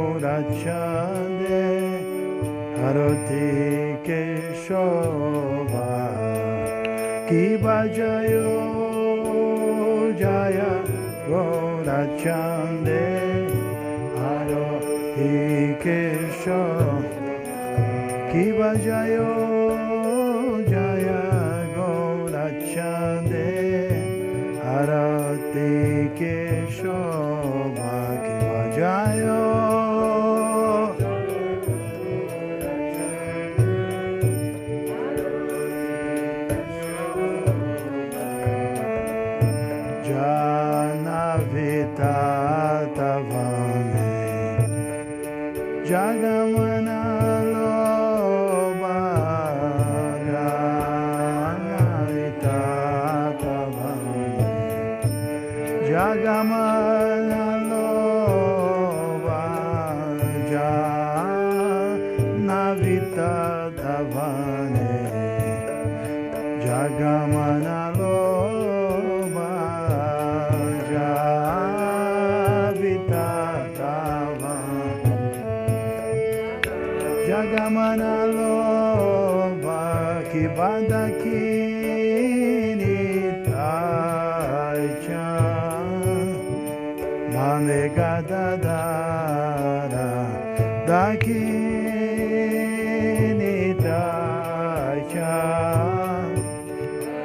Gaurachande Arati Keshova Kiba Jayo Jaya Gaurachande Arati Keshova Kiba Jayo Jaya Gaurachande Arati Keshova Kiba Jayo Janavita Tavane Jagamana Loba Janavita Tavane Jagamana Loba Janavita Tavane Jagamana Loba Javita Tavane Jagamana Loba Kibada Kini Taicha Mame Gadadara Dakini Taicha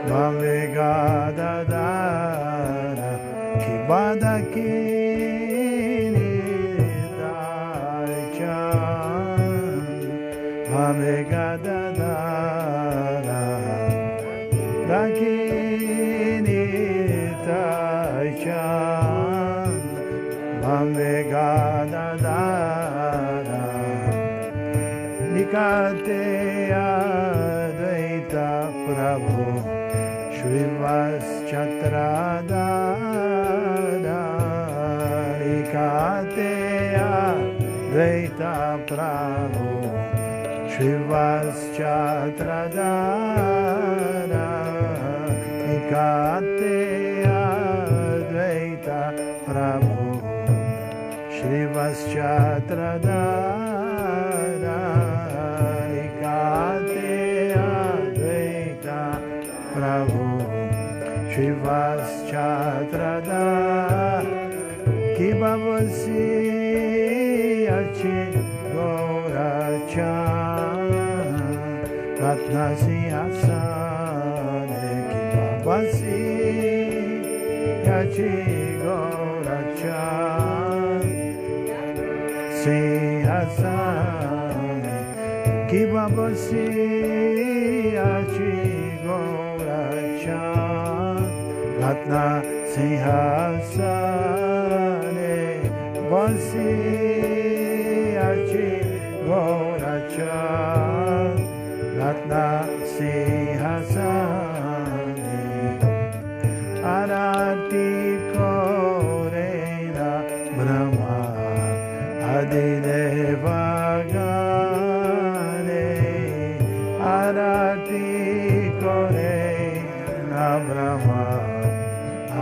Mame Gadadara Kibada Kini Taicha Mame Gadadara Dakini Taicha Mame Gadadara Nikate Advaita Prabhu Shrivas-Chatradara Nikate Advaita Prabhu Shrivas-Chatradara Nikate Advaita Prabhu Shrivas-Chatradara Nikate Advaita Prabhu Shrivas-Chatradara Kiba Vasi Achi Gaurachan Ratna Sihasane Kiba Vasi Achi Gaurachan Sihasane Kiba Vasi Achi Gaurachan Ratna Sihasane Vasi Achi Gaurachan Ratna Sihasane Arati Korena Brahma Adideva Gane Arati Korena Brahma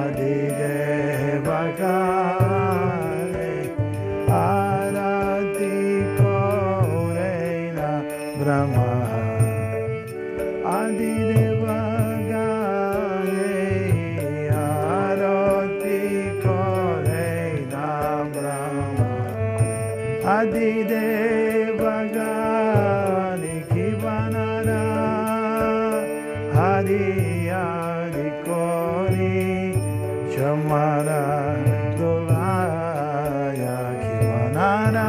Adideva Gane Arati Korena Brahma Adideva Gane Arati Korena Brahma Adideva Gane Kivanara Hari Hari Kori Chamara Dolaya Kivanara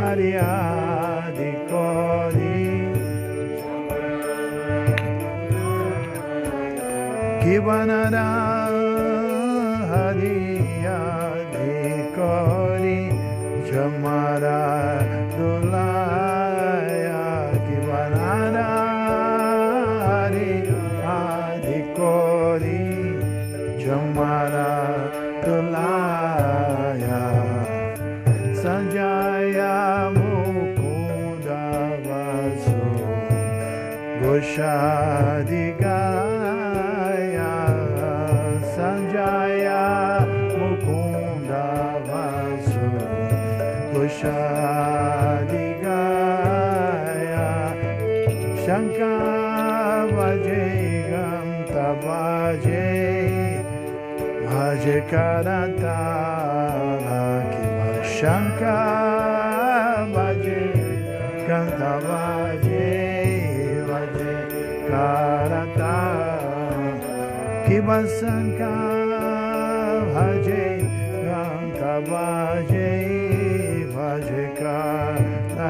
Hari Hari Kori Kivanara Hari Hari Kori Chamara Dolaya Kivanara Hari Hari Kori Chamara Dolaya Sanjaya Mukunda Vasu Goshadigaya Sanjaya Mukunda Vasu Pushadigaya Shankar Bhaje Ganta Bhaje Bhaje Karatala Kiva Shankar Bhaje Ganta Bhaje Bhaje Karatala Kiva Shankar Bhaje Ganta Bhaje Bhaje Karatala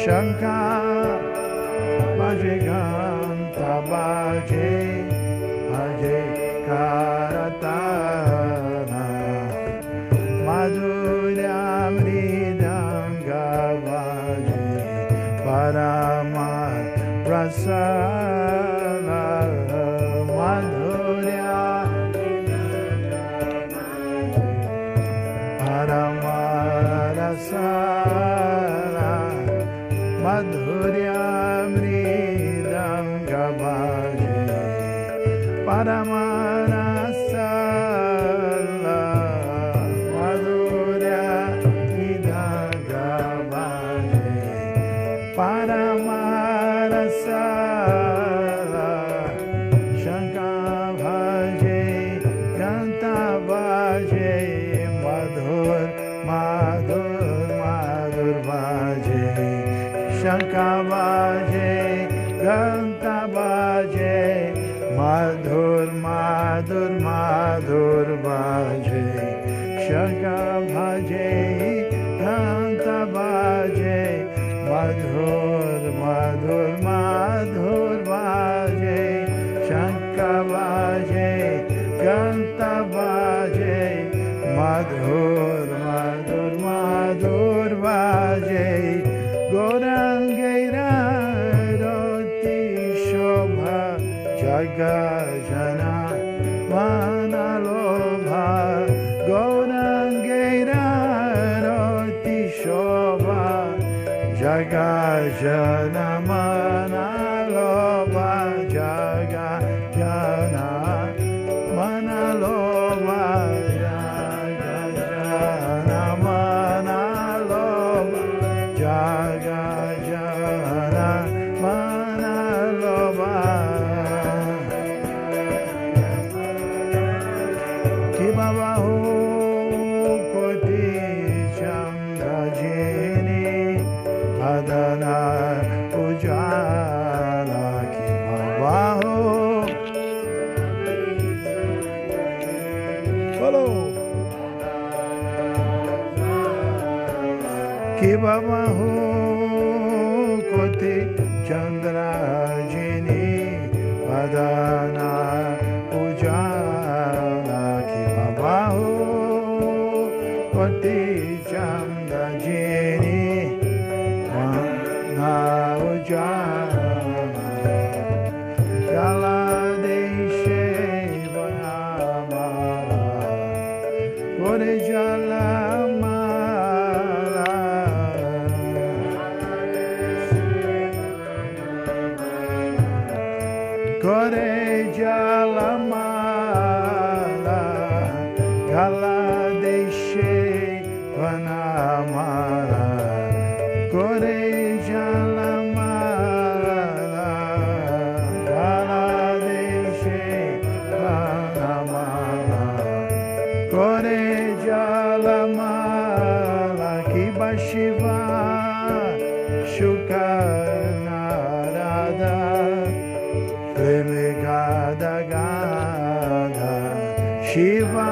Shankar Bhaje Ganta Bhaje Bhaje Karatala Madhurya Mridanga Bhaje Parama Rasana Madhurya Parama Rasana Madhurya Mridanga Bhaje Parama Rasana Madhurya Mridanga Bhaje Parama Rasana Shankar Bhaje Ganta Bhaje Madhur Madhur Madhur Bhaje Shankar Bhaje Ganta Bhaje Madhur Madhur Madhur Bhaje Shankar Bhaje Ganta Bhaje Madhur Madhur Madhur Bhaje Shankar Bhaje Ganta Bhaje Madhur Madhur Madhur Bhaje Gorangeira Roti Shobha Jaga Jana Manalobha Gorangeira Roti Shobha Jaga Jana Manalobha Jaga Jana Manalobha Jaga Jana Manalobha Jaga Jana Manalobha Kibabahu Koti Chandrajini Adana Ujala Kibabahu Follow Kibabahu Koti Chandrajini Adana Ujala Kibabahu Koti Chandrajini Adana Ujala Jala Deshe Vanamara Kore Jala Kore Jalamala Gala Deshe Vanamala Kore Jalamala Gala Deshe Vanamala Kore Jalamala Kiba Shiva Shukanarada Gada Gada Shiva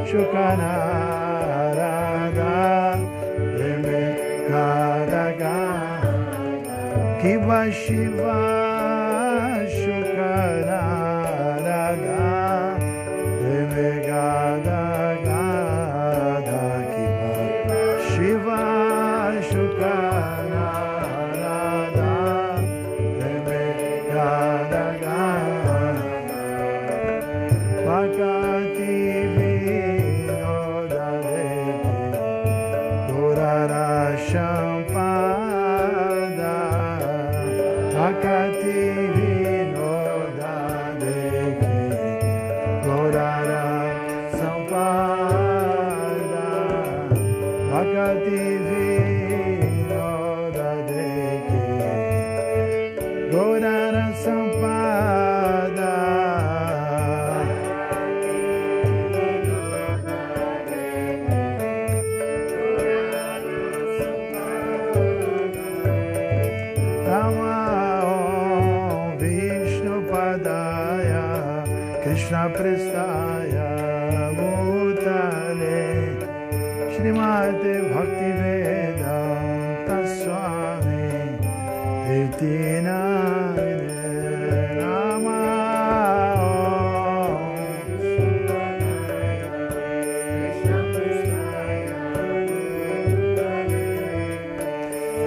Shukanarada Gada Gada Kiva Shiva Shukanarada Gada Gada Kiva Shiva Shukanarada Bhakati Vinoda Devi Durara Shampada Bhakati Vinoda Devi Durara Sampada Bhakti Vinoda Deki Gaurara Sampada Rama Om Vishnu Padaya Krishna Prestaya Bhutale Srimate Bhakti Vedanta Swami Iti Namine Nama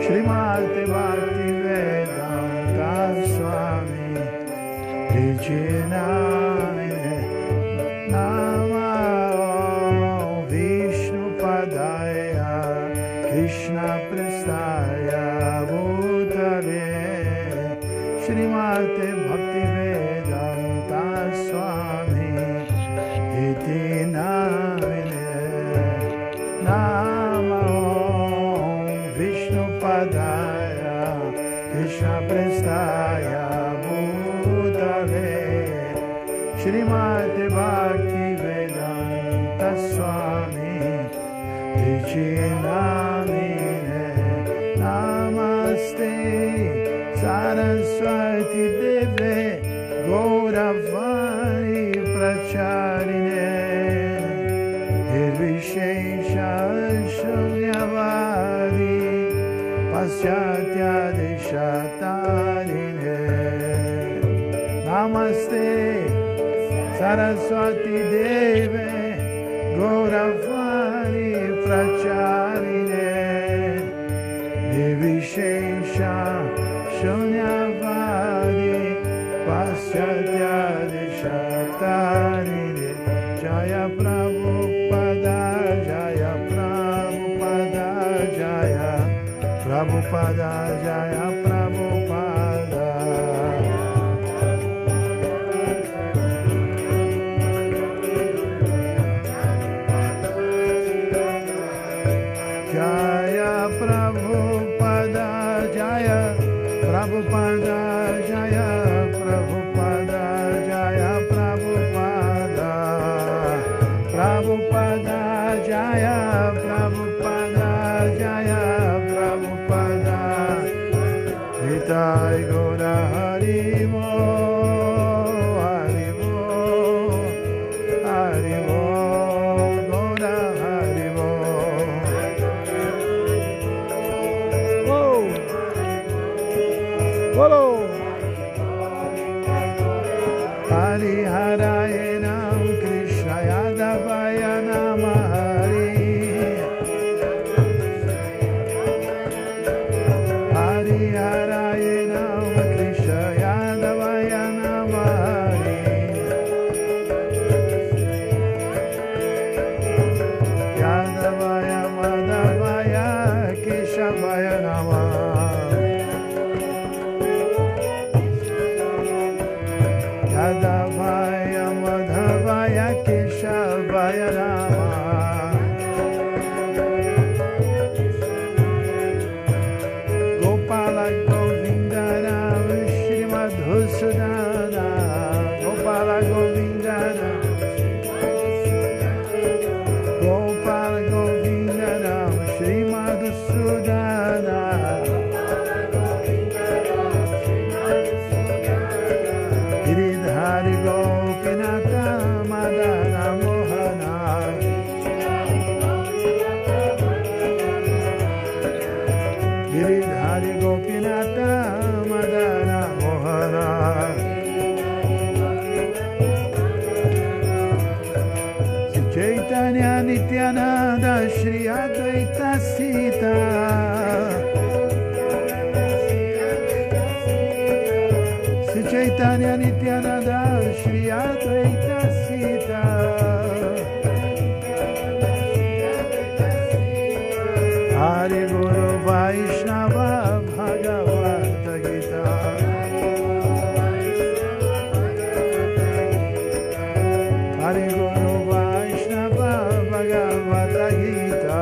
Srimate Bhakti Vedanta Swami Iti Namine Nama Vishnu Padaya Krishna Prestaya Bhutale Srimate Bhakti Vedanta Swami Iti Namine Nama Vishnu Padaya Krishna Prestaya Bhutale Srimate Bhakti Vedanta Swami Namine Namaste Saraswati Deve Gauravani Pracharine Nirvishesha Shunyavadi Paschatya Deshatarine Namaste Saraswati Deve Gauravani Pracharine Nirvishesha Shunyavadi Paschatya Deshatarine Jaya Prabhupada Jaya Prabhupada Jaya Prabhupada Jaya Prabhupada Jaya Prabhupada Jaya Prabhupada Jaya Prabhupada Jaya Prabhupada Prabhupada Jaya Prabhupada Jaya Prabhupada Nitai Gaura Harimo Harimo Harimo Gaura Harimo Bolo Hari Haraye Nam Krishna Yadavaya Nama Hari Hari Haraye Nam Krishna Yadavaya Nama Hari Yadavaya Madhavaya Keshavaya Nama Yadavaya Madhavaya Keshavaya Rama Gopala Govinda Ram Shri Madhusudana Gopala Govinda Ram Gopala Govinda Ram Shri Madhusudana Giridhari Gopinata Madana Mohana Giridhari Gopinata Madana Mohana Chaitanya Nityananda Shri Advaita Sita Chaitanya Nityananda Shri Advaita Sita Hari Guru Vaishnava Bhagavata Gita Hari Guru Vaishnava Bhagavata Gita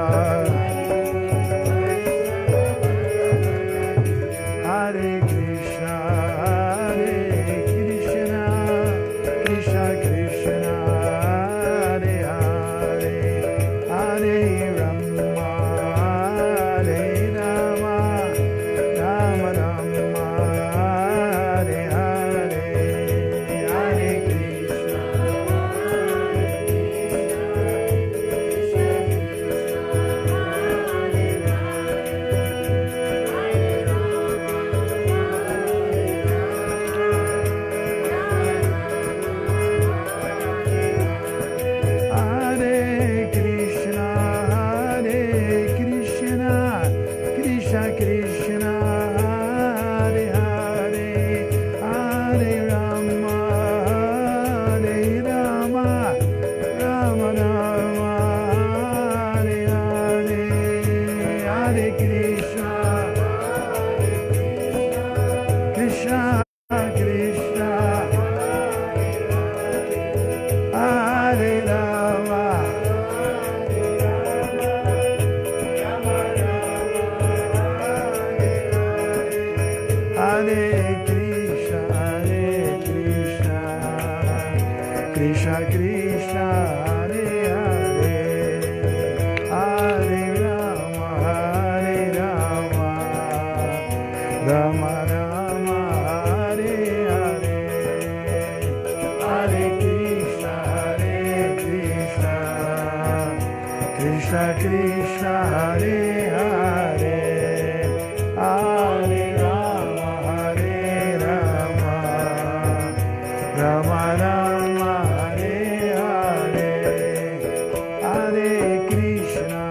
Krishna Krishna Hare Hare Hare Rama Hare Rama Rama Rama Hare Hare Hare Krishna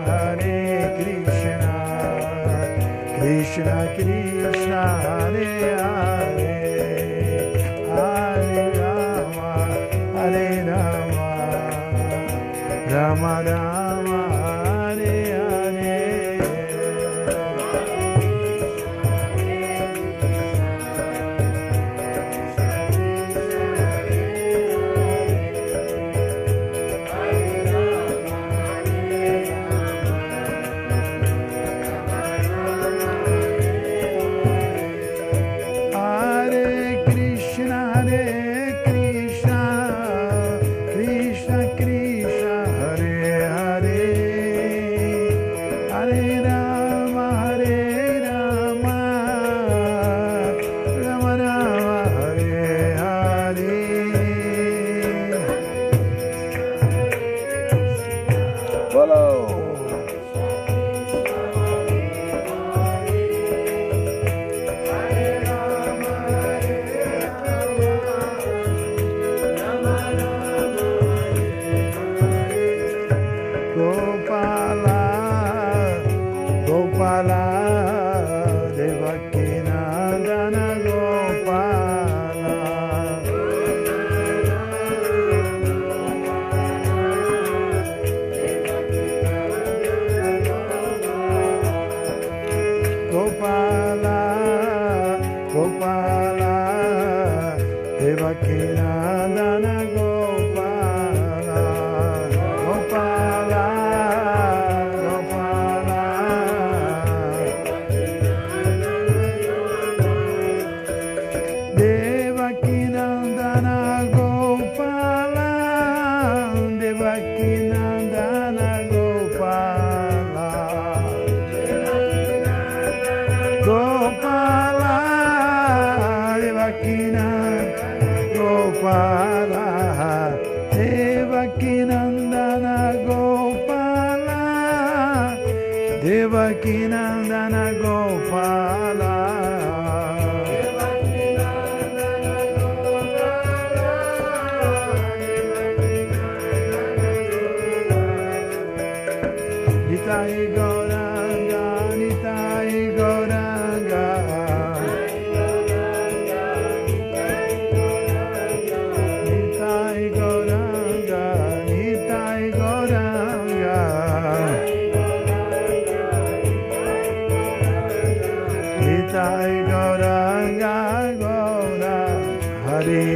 Krishna Krishna Hare Hare Hare Rama Rama Rama Hare Hare Devakinandana Gopala Nitai Gauranga Nitai Gauranga Nitai Gauranga Nitai Gauranga Nitai Gauranga Gaura Hare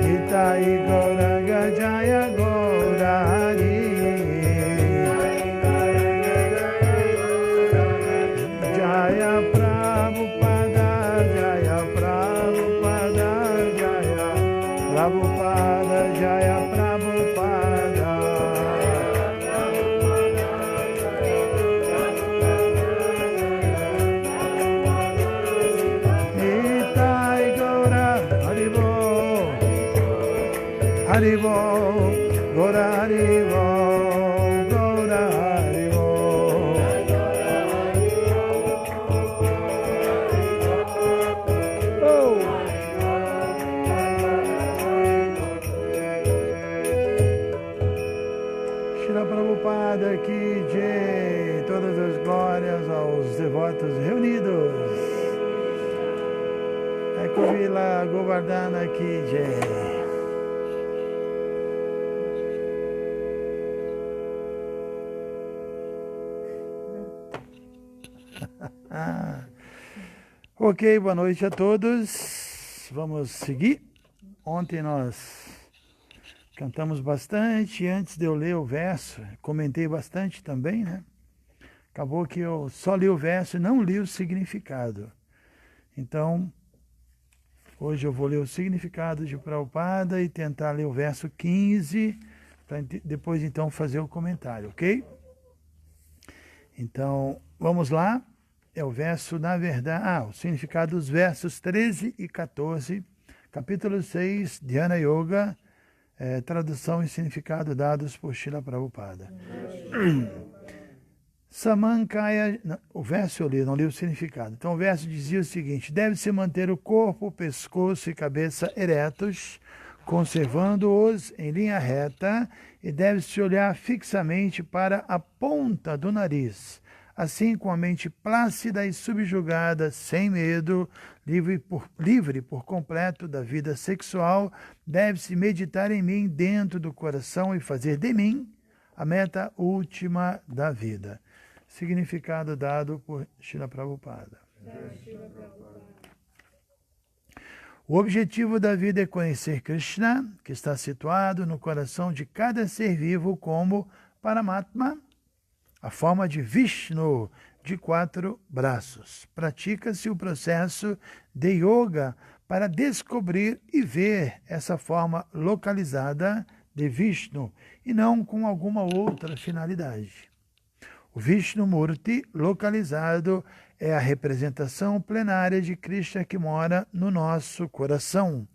Nitai Gauranga Jaya Gaura Hare Jaya Prabhupada Jaya Prabhupada Jaya Prabhupada Jaya Prabhupada Haribo, Gora Haribo, Gora Haribo. Oh. Shri Prabhupada Ki Jai, todas as glórias aos devotos reunidos. Ekuvila Govardhana Ki Jai. Ok, boa noite a todos. Vamos seguir. Ontem nós cantamos bastante. Antes de eu ler o verso, comentei bastante também, né? Acabou que eu só li o verso e não li o significado. Então, hoje eu vou ler o significado de Prabhupada e tentar ler o verso 15, para depois então fazer o comentário, ok? Então, vamos lá. É o verso, na verdade, o significado dos versos 13 e 14, capítulo 6, Dhyana Yoga, tradução e significado dados por Srila Prabhupada. Samankaya, o verso eu li, não li o significado. Então o verso dizia o seguinte: deve-se manter o corpo, pescoço e cabeça eretos, conservando-os em linha reta, e deve-se olhar fixamente para a ponta do nariz. Assim, com a mente plácida e subjugada, sem medo, livre por completo da vida sexual, deve-se meditar em mim dentro do coração e fazer de mim a meta última da vida. Significado dado por Srila Prabhupada. O objetivo da vida é conhecer Krishna, que está situado no coração de cada ser vivo como Paramatma, a forma de Vishnu, de 4 braços. Pratica-se o processo de yoga para descobrir e ver essa forma localizada de Vishnu, e não com alguma outra finalidade. O Vishnu Murti localizado é a representação plenária de Krishna que mora no nosso coração.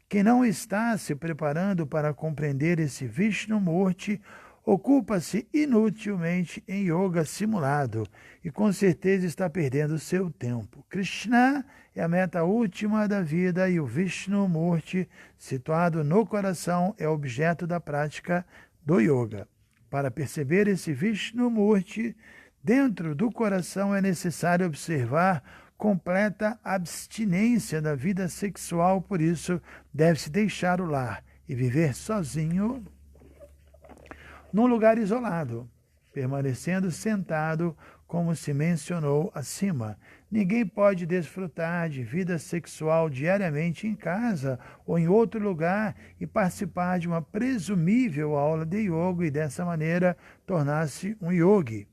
Quem não está se preparando para compreender esse Vishnu Murti ocupa-se inutilmente em yoga simulado e com certeza está perdendo seu tempo. Krishna é a meta última da vida e o Vishnu Murti, situado no coração, é objeto da prática do yoga. Para perceber esse Vishnu Murti dentro do coração é necessário observar completa abstinência da vida sexual, por isso deve-se deixar o lar e viver sozinho num lugar isolado, permanecendo sentado, como se mencionou acima. Ninguém pode desfrutar de vida sexual diariamente em casa ou em outro lugar e participar de uma presumível aula de yoga e dessa maneira tornar-se um yogi.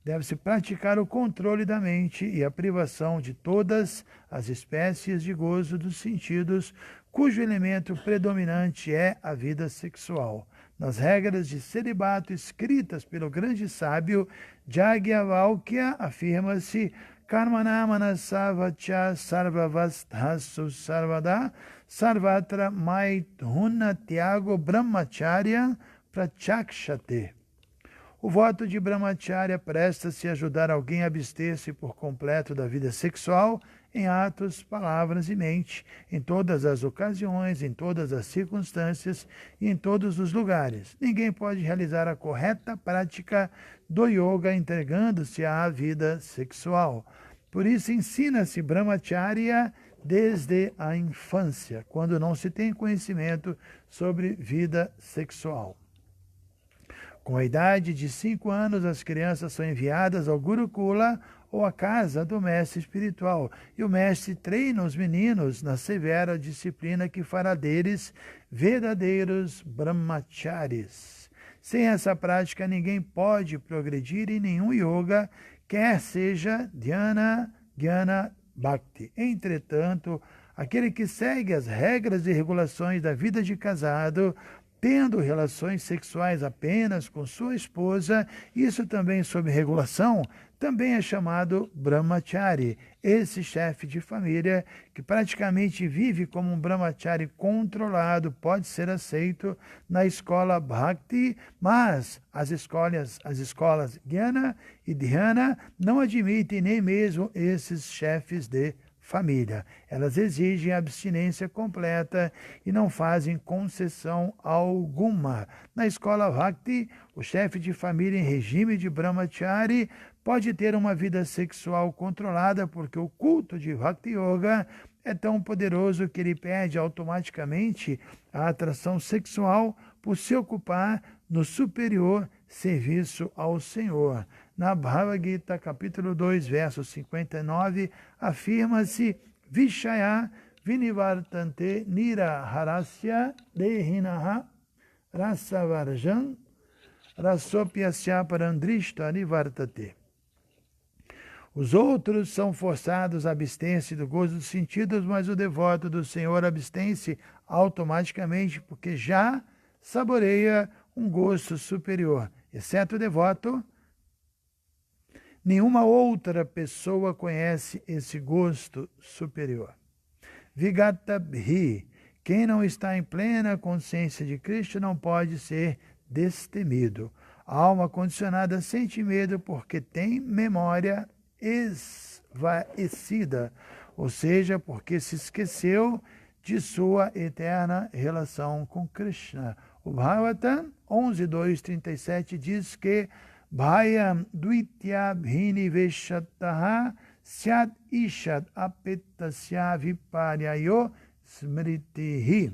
Deve-se praticar o controle da mente e a privação de todas as espécies de gozo dos sentidos, cujo elemento predominante é a vida sexual. Nas regras de celibato escritas pelo grande sábio Yajnavalkya, afirma-se Karmana manasa vacha sarvavasthasu sarvada sarvatra maithuna tyago brahmacharya prachakshate. O voto de Brahmacharya presta-se a ajudar alguém a abster-se por completo da vida sexual em atos, palavras e mente, em todas as ocasiões, em todas as circunstâncias e em todos os lugares. Ninguém pode realizar a correta prática do yoga entregando-se à vida sexual. Por isso ensina-se Brahmacharya desde a infância, quando não se tem conhecimento sobre vida sexual. Com a idade de 5 anos, as crianças são enviadas ao Gurukula, ou à casa do mestre espiritual, e o mestre treina os meninos na severa disciplina que fará deles verdadeiros brahmacharis. Sem essa prática, ninguém pode progredir em nenhum yoga, quer seja dhyana, jnana, bhakti. Entretanto, aquele que segue as regras e regulações da vida de casado, tendo relações sexuais apenas com sua esposa, isso também sob regulação, também é chamado brahmachari. Esse chefe de família, que praticamente vive como um brahmachari controlado, pode ser aceito na escola Bhakti, mas as escolas Jnana e Dhyana não admitem nem mesmo esses chefes de família. Elas exigem abstinência completa e não fazem concessão alguma. Na escola Bhakti, o chefe de família em regime de Brahmachari pode ter uma vida sexual controlada porque o culto de Bhakti Yoga é tão poderoso que ele perde automaticamente a atração sexual por se ocupar no superior serviço ao Senhor. Na Bhagavad Gita, capítulo 2, verso 59, afirma-se Vishaya vinivartante niraharasya dehinaha rasavarjan rasopyasya parandrishta nivartate. Os outros são forçados a abster-se do gozo dos sentidos, mas o devoto do Senhor abstém-se automaticamente, porque já saboreia um gosto superior. Exceto o devoto, nenhuma outra pessoa conhece esse gosto superior. Vigata bhi, Quem não está em plena consciência de Cristo não pode ser destemido. A alma condicionada sente medo porque tem memória esvaecida, ou seja, porque se esqueceu de sua eterna relação com Krishna. O Bhagavatam 11.2.37 diz que Bhayam Dvitya Bhini Veshataha Syad Ishad Apetasya Viparyayo Smritihi.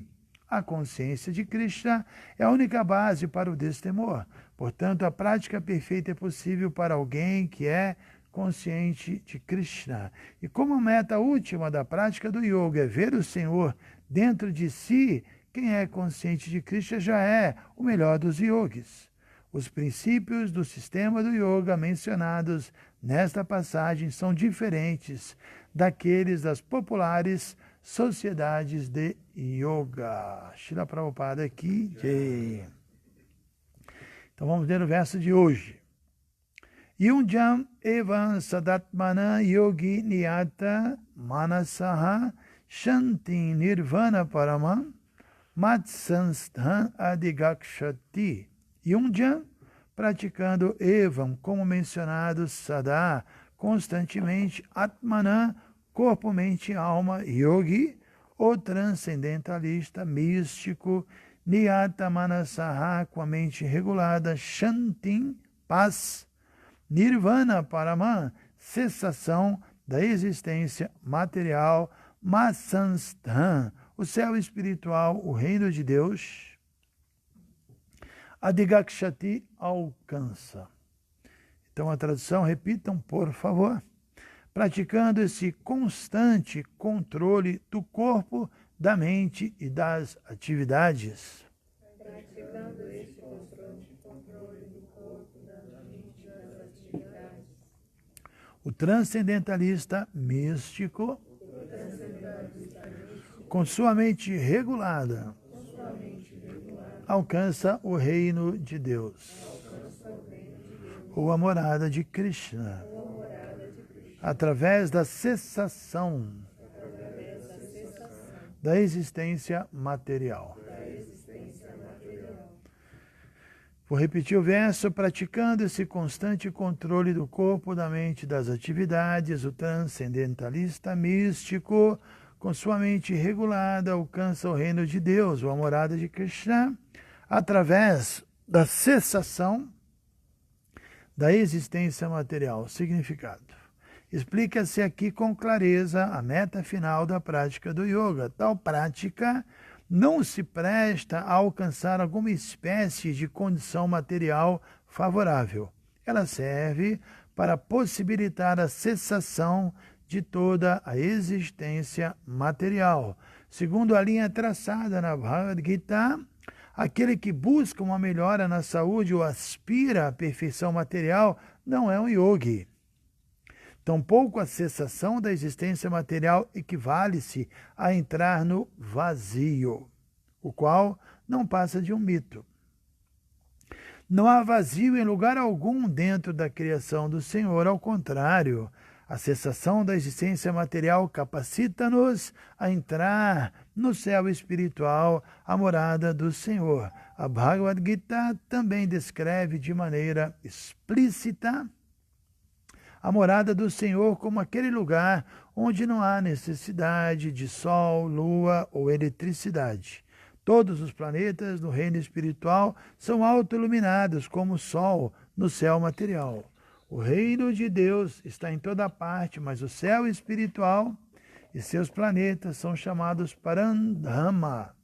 A consciência de Krishna é a única base para o destemor. Portanto, a prática perfeita é possível para alguém que é consciente de Krishna. E como a meta última da prática do yoga é ver o Senhor dentro de si, quem é consciente de Krishna já é o melhor dos yogis. Os princípios do sistema do yoga mencionados nesta passagem são diferentes daqueles das populares sociedades de yoga. Srila Prabhupada aqui. Então vamos ler o verso de hoje. Yunjam evam sadatmana yogi niyata manasaha shanti nirvana paramam matsanstan adigakshati. Yunjam, praticando evam, como mencionado, sadá, constantemente, atmana, corpo, mente, alma, yogi, o transcendentalista, místico, niyata manasaha, com a mente regulada, shantim, paz, nirvana paraman, cessação da existência material, masanstan, o céu espiritual, o reino de Deus, adigakshati, alcança. Então a tradução, repitam, por favor. Praticando esse constante controle do corpo, da mente e das atividades. Praticando esse constante controle do corpo, da mente e das atividades. O transcendentalista místico, com sua mente regulada, alcança o reino de Deus, ou a morada de Krishna, através da cessação da existência material. Vou repetir o verso. Praticando esse constante controle do corpo, da mente e das atividades, o transcendentalista místico, com sua mente regulada, alcança o reino de Deus, ou a morada de Krishna, através da cessação da existência material. Significado. Explica-se aqui com clareza a meta final da prática do yoga. Tal prática não se presta a alcançar alguma espécie de condição material favorável. Ela serve para possibilitar a cessação de toda a existência material. Segundo a linha traçada na Bhagavad Gita, aquele que busca uma melhora na saúde ou aspira à perfeição material não é um yogi. Tampouco a cessação da existência material equivale-se a entrar no vazio, o qual não passa de um mito. Não há vazio em lugar algum dentro da criação do Senhor, ao contrário, a cessação da existência material capacita-nos a entrar no céu espiritual, a morada do Senhor. A Bhagavad Gita também descreve de maneira explícita a morada do Senhor como aquele lugar onde não há necessidade de sol, lua ou eletricidade. Todos os planetas no reino espiritual são autoiluminados como o sol no céu material. O reino de Deus está em toda parte, mas o céu espiritual e seus planetas são chamados Parandhama,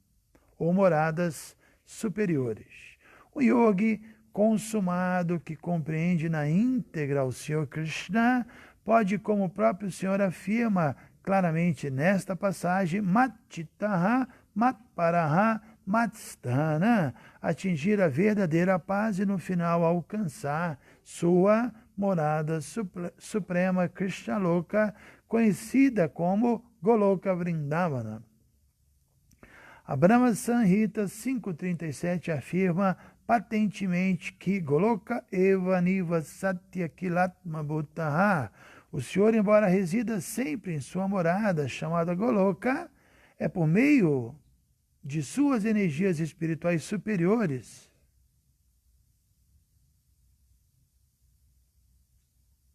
ou moradas superiores. O yogi consumado que compreende na íntegra o Senhor Krishna pode, como o próprio Senhor afirma claramente nesta passagem, Matchitaha, Matparaha, Matstana, atingir a verdadeira paz e no final alcançar sua morada suprema Krishna Loka, conhecida como Goloka Vrindavana. A Brahma Samhita 5.37 afirma patentemente que Goloka Eva Niva Satya Kilatma Bhutaha, o Senhor, embora resida sempre em sua morada, chamada Goloka, é por meio de suas energias espirituais superiores.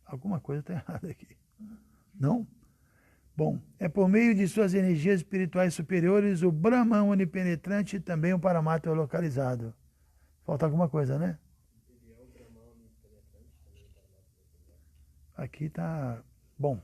Alguma coisa está errada aqui. Não? Bom, é por meio de suas energias espirituais superiores, o Brahman onipenetrante e também o Paramatma localizado. Falta alguma coisa, né? Aqui está... Bom.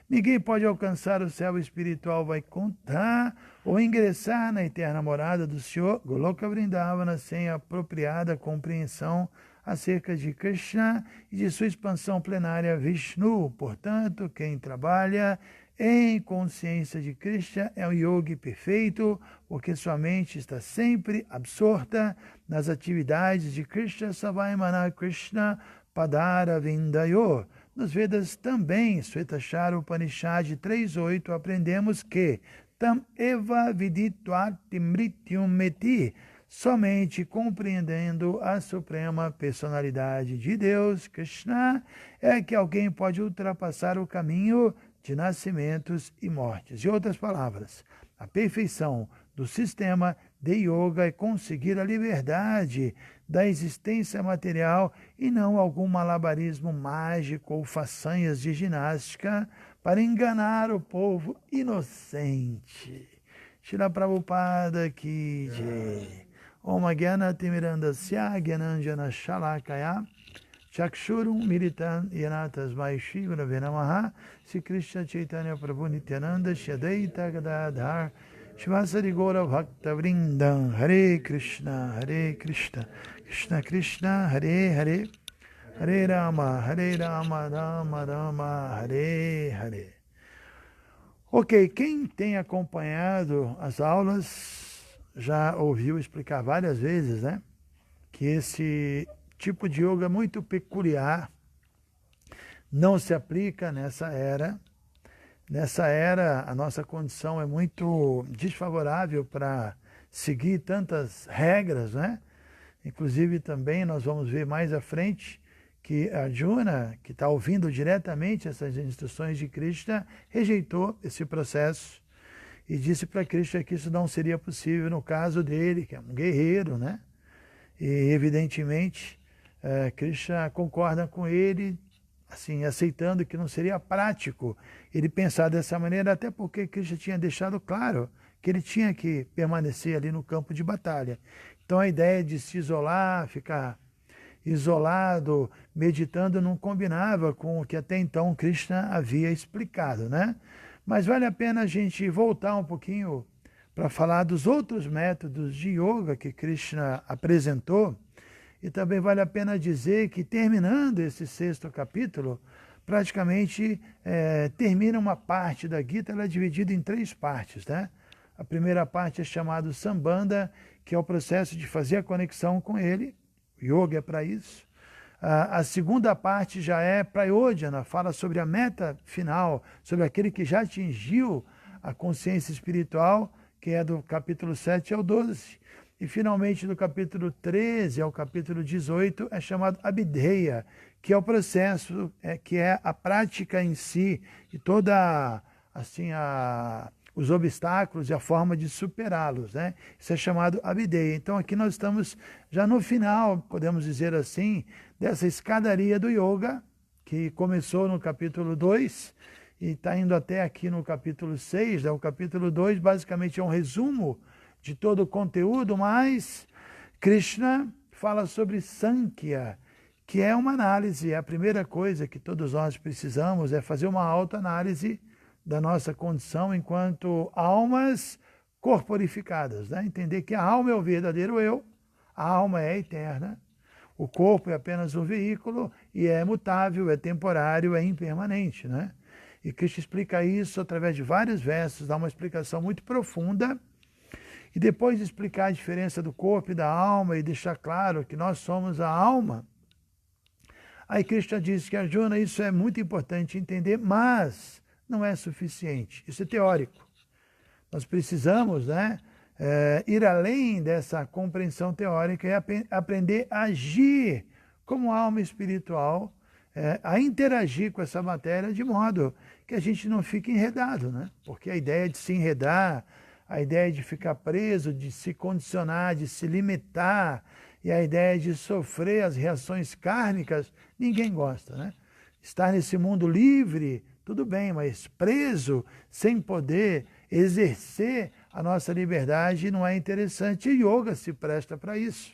Ninguém pode alcançar o céu espiritual Vaikuntha ou ingressar na eterna morada do Senhor Goloka Vrindavana sem apropriada compreensão acerca de Krishna e de sua expansão plenária Vishnu. Portanto, quem trabalha em consciência de Krishna é um yogi perfeito, porque sua mente está sempre absorta nas atividades de Krishna Savaimana Krishna Padara Vindayo. Nos Vedas também, Svetashara Upanishad 3.8, aprendemos que Tam eva viditvat mrityum meti, somente compreendendo a suprema personalidade de Deus, Krishna, é que alguém pode ultrapassar o caminho de nascimentos e mortes. Em outras palavras, a perfeição do sistema de yoga é conseguir a liberdade da existência material e não algum malabarismo mágico ou façanhas de ginástica para enganar o povo inocente. Shila Prabhupada ki jai. Om Gyana Timirandasya Gyananjana Shalakaya Chakshurum Militan Yana Tasmai Shri Gurave Namaha Sri Krishna Chaitanya Prabhu Nityananda Shadaita Gadadhar Shivasari Gora Bhakta Vrindam Hare Krishna Krishna Krishna Hare Hare Hare Rama Rama Rama Hare Hare. Ok, quem tem acompanhado as aulas já ouviu explicar várias vezes, né, que esse tipo de yoga muito peculiar não se aplica nessa era. Nessa era, a nossa condição é muito desfavorável para seguir tantas regras, né? Inclusive também nós vamos ver mais à frente que Arjuna, que está ouvindo diretamente essas instruções de Krishna, rejeitou esse processo e disse para Krishna que isso não seria possível no caso dele, que é um guerreiro, né? E evidentemente Krishna concorda com ele, assim, aceitando que não seria prático ele pensar dessa maneira, até porque Krishna tinha deixado claro que ele tinha que permanecer ali no campo de batalha. Então a ideia de se isolar, ficar isolado, meditando, não combinava com o que até então Krishna havia explicado, né? Mas vale a pena a gente voltar um pouquinho para falar dos outros métodos de yoga que Krishna apresentou. E também vale a pena dizer que, terminando esse 6º capítulo, praticamente termina uma parte da Gita, ela é dividida em 3 partes, né? A primeira parte é chamada Sambandha, que é o processo de fazer a conexão com ele, o yoga é para isso. A segunda parte já é Prayodhana, fala sobre a meta final, sobre aquele que já atingiu a consciência espiritual, que é do capítulo 7 ao 12. E finalmente do capítulo 13 ao capítulo 18 é chamado Abhideya, que é o processo, que é a prática em si, e toda assim, os obstáculos e a forma de superá-los, né? Isso é chamado Abhideya. Então aqui nós estamos já no final, podemos dizer assim, dessa escadaria do yoga, que começou no capítulo 2 e está indo até aqui no capítulo 6. Né? O capítulo 2 basicamente é um resumo de todo o conteúdo, mas Krishna fala sobre Sankhya, que é uma análise. A primeira coisa que todos nós precisamos é fazer uma autoanálise da nossa condição enquanto almas corporificadas, né? Entender que a alma é o verdadeiro eu, a alma é eterna, o corpo é apenas um veículo e é mutável, é temporário, é impermanente, né? E Krishna explica isso através de vários versos, dá uma explicação muito profunda. E depois de explicar a diferença do corpo e da alma e deixar claro que nós somos a alma, aí Krishna diz que, Arjuna, isso é muito importante entender, mas não é suficiente. Isso é teórico. Nós precisamos, né, ir além dessa compreensão teórica e aprender a agir como alma espiritual, a interagir com essa matéria de modo que a gente não fique enredado, né? Porque a ideia de se enredar, a ideia de ficar preso, de se condicionar, de se limitar, e a ideia de sofrer as reações kármicas, ninguém gosta, né? Estar nesse mundo livre, tudo bem, mas preso, sem poder exercer a nossa liberdade, não é interessante. E yoga se presta para isso.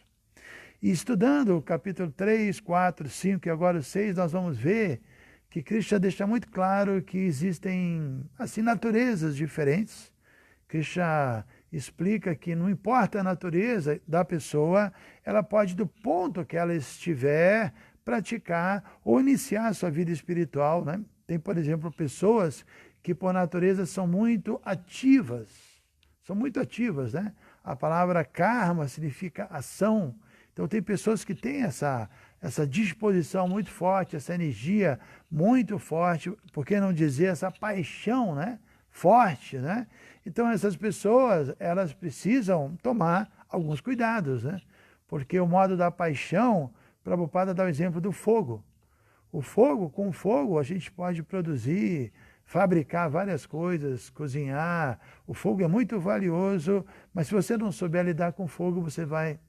E estudando o capítulo 3, 4, 5 e agora o 6, nós vamos ver que Krishna deixa muito claro que existem, assim, naturezas diferentes. Krishna explica que não importa a natureza da pessoa, ela pode, do ponto que ela estiver, praticar ou iniciar a sua vida espiritual, né? Tem, por exemplo, pessoas que por natureza são muito ativas. São muito ativas, né? A palavra karma significa ação. Então tem pessoas que têm essa disposição muito forte, essa energia muito forte, por que não dizer essa paixão, né? Forte, né? Então essas pessoas, elas precisam tomar alguns cuidados, né? Porque o modo da paixão, Prabhupada dá o exemplo do fogo. O fogo, com fogo a gente pode produzir, fabricar várias coisas, cozinhar. O fogo é muito valioso, mas se você não souber lidar com fogo, você vai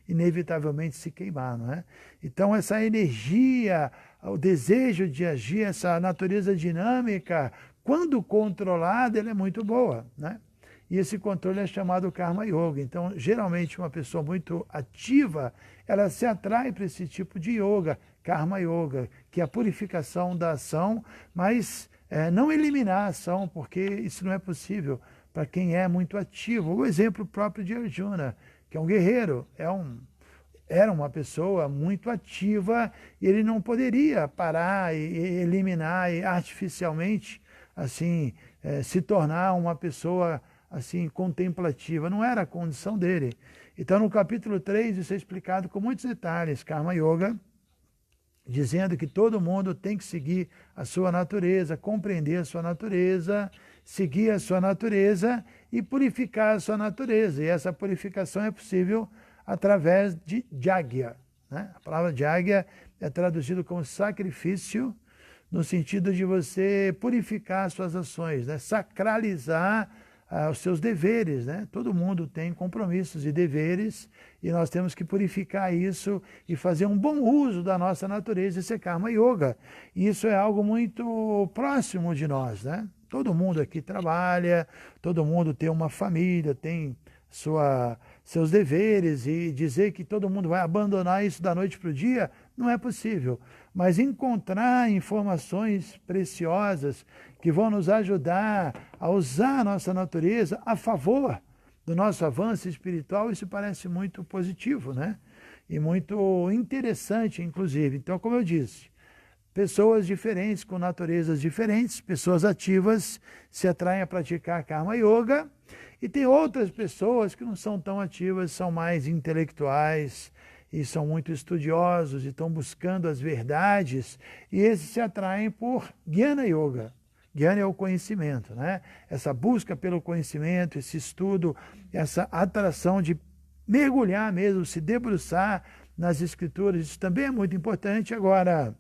inevitavelmente se queimar, não é? Então essa energia, o desejo de agir, essa natureza dinâmica, quando controlada, ela é muito boa, né? E esse controle é chamado Karma Yoga. Então, geralmente, uma pessoa muito ativa, ela se atrai para esse tipo de yoga, Karma Yoga, que é a purificação da ação, mas não eliminar a ação, porque isso não é possível para quem é muito ativo. O exemplo próprio de Arjuna, que é um guerreiro, era uma pessoa muito ativa e ele não poderia parar e eliminar e artificialmente assim se tornar uma pessoa assim contemplativa. Não era a condição dele. Então no capítulo 3 isso é explicado com muitos detalhes, Karma Yoga, dizendo que todo mundo tem que seguir a sua natureza, compreender a sua natureza, seguir a sua natureza e purificar a sua natureza. E essa purificação é possível através de Jagya, né? A palavra Jagya é traduzido como sacrifício, no sentido de você purificar as suas ações, né? Sacralizar os seus deveres, né? Todo mundo tem compromissos e deveres e nós temos que purificar isso e fazer um bom uso da nossa natureza. Isso é Karma Yoga. E isso é algo muito próximo de nós, né? Todo mundo aqui trabalha, todo mundo tem uma família, tem seus deveres, e dizer que todo mundo vai abandonar isso da noite para o dia não é possível. Mas encontrar informações preciosas que vão nos ajudar a usar a nossa natureza a favor do nosso avanço espiritual, isso parece muito positivo, né? E muito interessante, inclusive. Então, como eu disse, pessoas diferentes, com naturezas diferentes, pessoas ativas se atraem a praticar Karma Yoga, e tem outras pessoas que não são tão ativas, são mais intelectuais e são muito estudiosos e estão buscando as verdades, e esses se atraem por Jnana Yoga. Jnana é o conhecimento, né? Essa busca pelo conhecimento, esse estudo, essa atração de mergulhar mesmo, se debruçar nas escrituras, isso também é muito importante. Agora,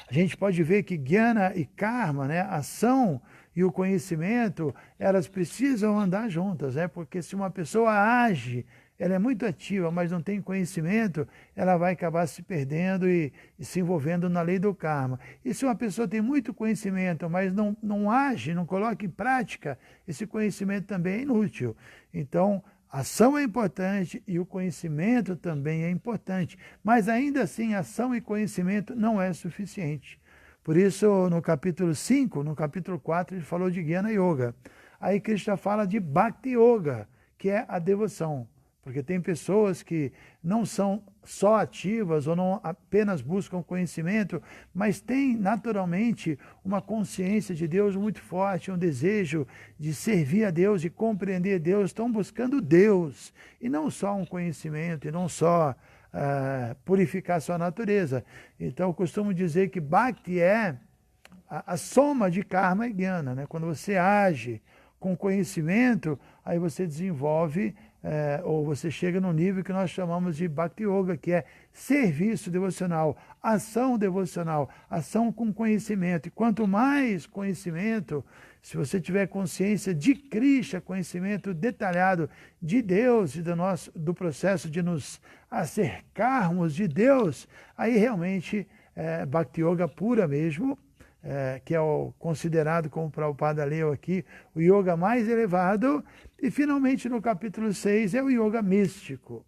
a gente pode ver que Jnana e Karma, né, a ação e o conhecimento, elas precisam andar juntas, né? Porque se uma pessoa age, ela é muito ativa, mas não tem conhecimento, ela vai acabar se perdendo e se envolvendo na lei do karma. E se uma pessoa tem muito conhecimento, mas não age, não coloca em prática, esse conhecimento também é inútil. Então, a ação é importante e o conhecimento também é importante, mas ainda assim, ação e conhecimento não é suficiente. Por isso, no capítulo 5, no capítulo 4, ele falou de Jnana Yoga. Aí Krishna fala de Bhakti Yoga, que é a devoção. Porque tem pessoas que não são só ativas ou não apenas buscam conhecimento, mas têm naturalmente uma consciência de Deus muito forte, um desejo de servir a Deus e compreender Deus, estão buscando Deus, e não só um conhecimento, e não só purificar sua natureza. Então eu costumo dizer que Bhakti é a soma de karma e jnana, né? Quando você age com conhecimento, aí você desenvolve ou você chega num nível que nós chamamos de Bhakti Yoga, que é serviço devocional, ação com conhecimento. E quanto mais conhecimento, se você tiver consciência de Krishna, conhecimento detalhado de Deus e do processo de nos acercarmos de Deus, aí realmente Bhakti Yoga pura mesmo, que é o considerado, como o Prabhupada leu aqui, o yoga mais elevado. E finalmente no capítulo 6 é o yoga místico,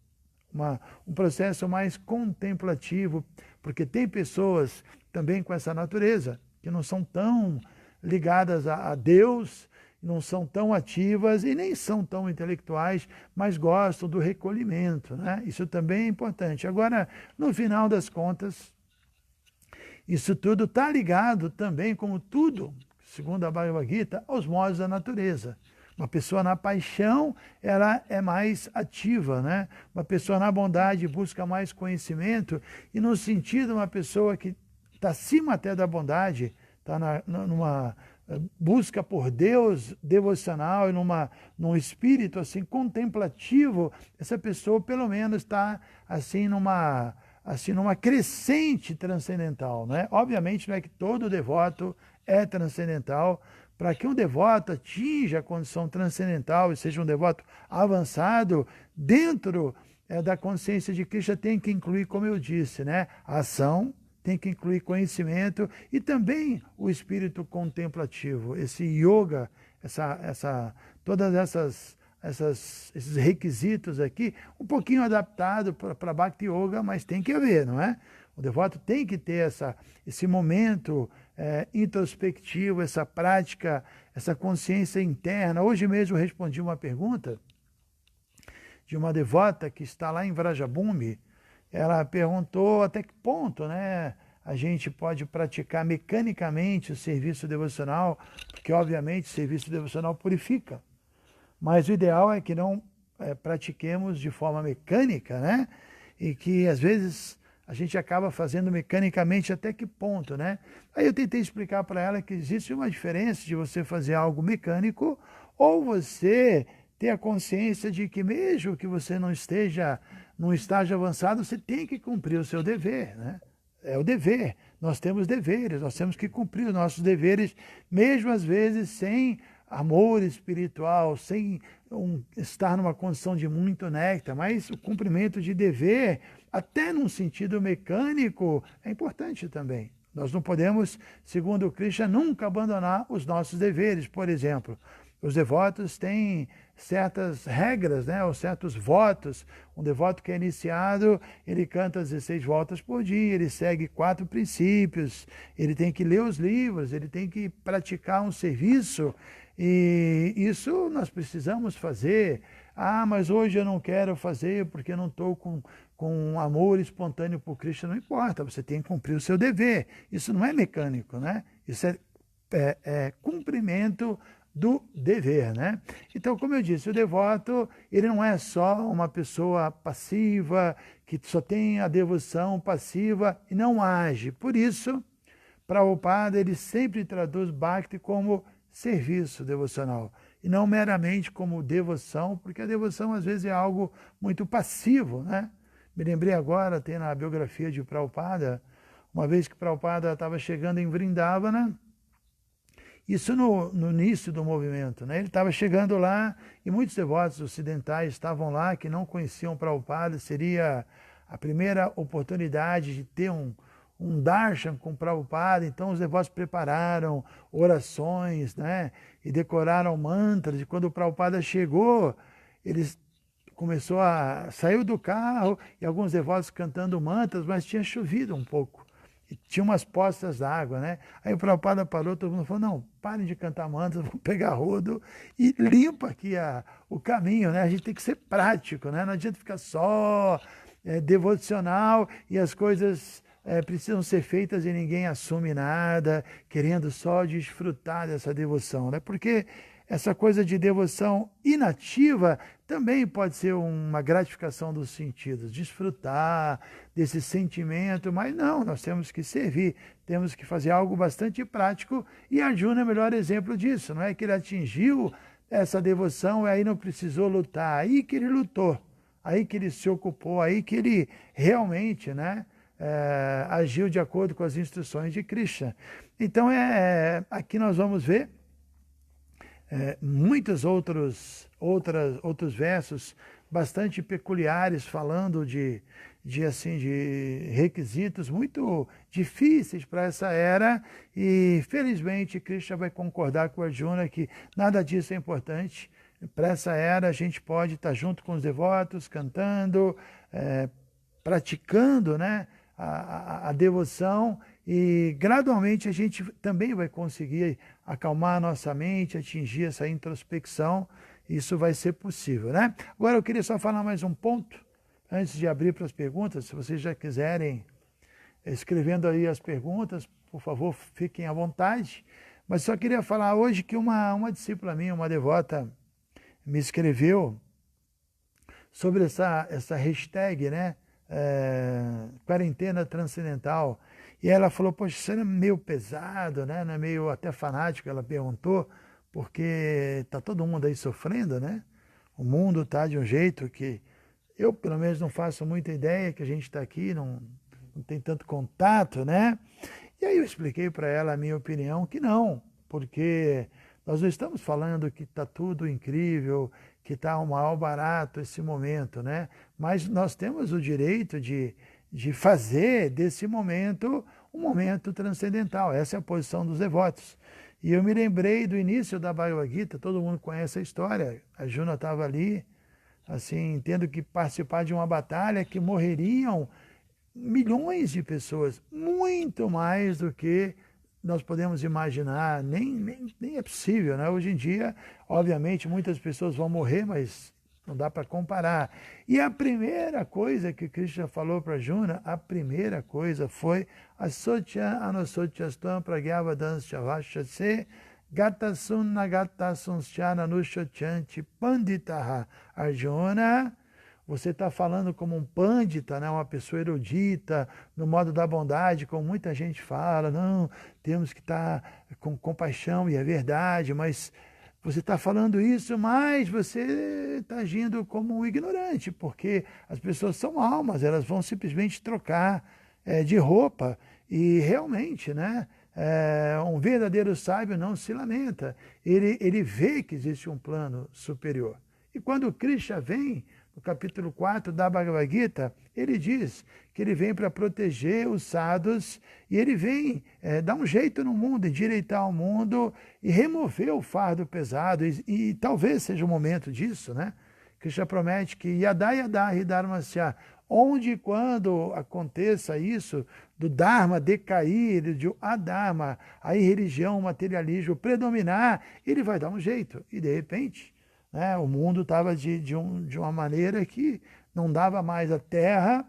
um processo mais contemplativo, porque tem pessoas também com essa natureza, que não são tão ligadas a Deus, não são tão ativas e nem são tão intelectuais, mas gostam do recolhimento, né? Isso também é importante. Agora, no final das contas, isso tudo está ligado também, como tudo, segundo a Bhagavad Gita, aos modos da natureza. Uma pessoa na paixão, ela é mais ativa, né? Uma pessoa na bondade busca mais conhecimento, e no sentido, uma pessoa que está acima até da bondade, está numa busca por Deus devocional e num espírito assim contemplativo, essa pessoa pelo menos está assim numa crescente transcendental, né? Obviamente não é que todo devoto é transcendental. Para que um devoto atinja a condição transcendental e seja um devoto avançado, dentro da consciência de Krishna tem que incluir, como eu disse, né? A ação, tem que incluir conhecimento e também o espírito contemplativo, esse yoga, todas esses requisitos aqui, um pouquinho adaptado para Bhakti Yoga, mas tem que haver, não é? O devoto tem que ter esse momento introspectivo, essa prática, essa consciência interna. Hoje mesmo eu respondi uma pergunta de uma devota que está lá em Vrajabhumi. Ela perguntou até que ponto, né, a gente pode praticar mecanicamente o serviço devocional, porque obviamente o serviço devocional purifica. Mas o ideal é que não pratiquemos de forma mecânica, né? E que às vezes a gente acaba fazendo mecanicamente até que ponto, né? Aí eu tentei explicar para ela que existe uma diferença de você fazer algo mecânico ou você ter a consciência de que mesmo que você não esteja num estágio avançado, você tem que cumprir o seu dever, né? É o dever. Nós temos deveres, nós temos que cumprir os nossos deveres, mesmo às vezes sem amor espiritual, sem estar numa condição de muito néctar, mas o cumprimento de dever, até num sentido mecânico, é importante também. Nós não podemos, segundo o Krishna, nunca abandonar os nossos deveres. Por exemplo, os devotos têm certas regras, né, ou certos votos. Um devoto que é iniciado, ele canta 16 voltas por dia, ele segue 4 princípios, ele tem que ler os livros, ele tem que praticar um serviço, e isso nós precisamos fazer. Ah, mas hoje eu não quero fazer porque eu não estou com amor espontâneo por Cristo. Não importa, você tem que cumprir o seu dever. Isso não é mecânico, né? Isso é cumprimento do dever, né? Então, como eu disse, o devoto, ele não é só uma pessoa passiva, que só tem a devoção passiva e não age. Por isso, Prabhupada, ele sempre traduz Bhakti como serviço devocional, e não meramente como devoção, porque a devoção às vezes é algo muito passivo, né? Me lembrei agora, tem na biografia de Prabhupada, uma vez que Prabhupada estava chegando em Vrindavana, isso no início do movimento, né? Ele estava chegando lá e muitos devotos ocidentais estavam lá que não conheciam Prabhupada. Seria a primeira oportunidade de ter um darshan com Prabhupada. Então os devotos prepararam orações, né? E decoraram mantras. E quando o Prabhupada chegou, eles saiu do carro e alguns devotos cantando mantras, mas tinha chovido um pouco. E tinha umas poças d'água, né? Aí o Prabhupada parou, todo mundo falou, não, parem de cantar mantras, vamos pegar rodo e limpa aqui o caminho, né? A gente tem que ser prático, né? Não adianta ficar só devocional e as coisas precisam ser feitas e ninguém assume nada, querendo só desfrutar dessa devoção, né? Porque essa coisa de devoção inativa também pode ser uma gratificação dos sentidos, desfrutar desse sentimento, mas não, nós temos que servir, temos que fazer algo bastante prático, e Arjuna é o melhor exemplo disso, não é que ele atingiu essa devoção, aí não precisou lutar, aí que ele lutou, aí que ele se ocupou, aí que ele realmente, né, agiu de acordo com as instruções de Krishna. Então, aqui nós vamos ver muitos outros versos bastante peculiares, falando de requisitos muito difíceis para essa era, e felizmente Krishna vai concordar com Arjuna que nada disso é importante. Para essa era a gente pode estar junto com os devotos, cantando, praticando, né, a devoção, e gradualmente a gente também vai conseguir acalmar a nossa mente, atingir essa introspecção. Isso vai ser possível, né? Agora eu queria só falar mais um ponto, antes de abrir para as perguntas. Se vocês já quiserem, escrevendo aí as perguntas, por favor, fiquem à vontade. Mas só queria falar hoje que uma discípula minha, uma devota, me escreveu sobre essa hashtag, né? Quarentena transcendental. E ela falou, poxa, isso é meio pesado, né? Não é meio até fanático, ela perguntou, porque está todo mundo aí sofrendo, né? O mundo está de um jeito que eu, pelo menos, não faço muita ideia que a gente está aqui, não tem tanto contato, né? E aí eu expliquei para ela a minha opinião que não, porque nós não estamos falando que está tudo incrível, que está um maior barato esse momento, né? Mas nós temos o direito de fazer desse momento um momento transcendental. Essa é a posição dos devotos. E eu me lembrei do início da Bhagavad Gita, todo mundo conhece a história. A Arjuna estava ali, assim, tendo que participar de uma batalha que morreriam milhões de pessoas, muito mais do que nós podemos imaginar, nem é possível, né? Hoje em dia, obviamente, muitas pessoas vão morrer, mas não dá para comparar. E a primeira coisa que Krishna falou para Arjuna, a primeira coisa foi Asotya anasotyastam pragyavadansya vashase gatasun nagatasunschya nanushochanti panditaha. Arjuna, você está falando como um pandita, né? Uma pessoa erudita, no modo da bondade, como muita gente fala, não, temos que estar com compaixão, e é verdade, mas você está falando isso, mas você está agindo como um ignorante, porque as pessoas são almas, elas vão simplesmente trocar de roupa, e realmente, né, um verdadeiro sábio não se lamenta, ele vê que existe um plano superior. E quando Krishna vem, no capítulo 4 da Bhagavad Gita, ele diz que ele vem para proteger os sadhus, e ele vem dar um jeito no mundo, endireitar o mundo e remover o fardo pesado, e talvez seja o momento disso, né? Krishna promete que yada yada hi dharmasya, onde e quando aconteça isso, do Dharma decair, de adharma, a religião, o materialismo predominar, ele vai dar um jeito, e de repente, né, o mundo estava de uma maneira que não dava mais a terra,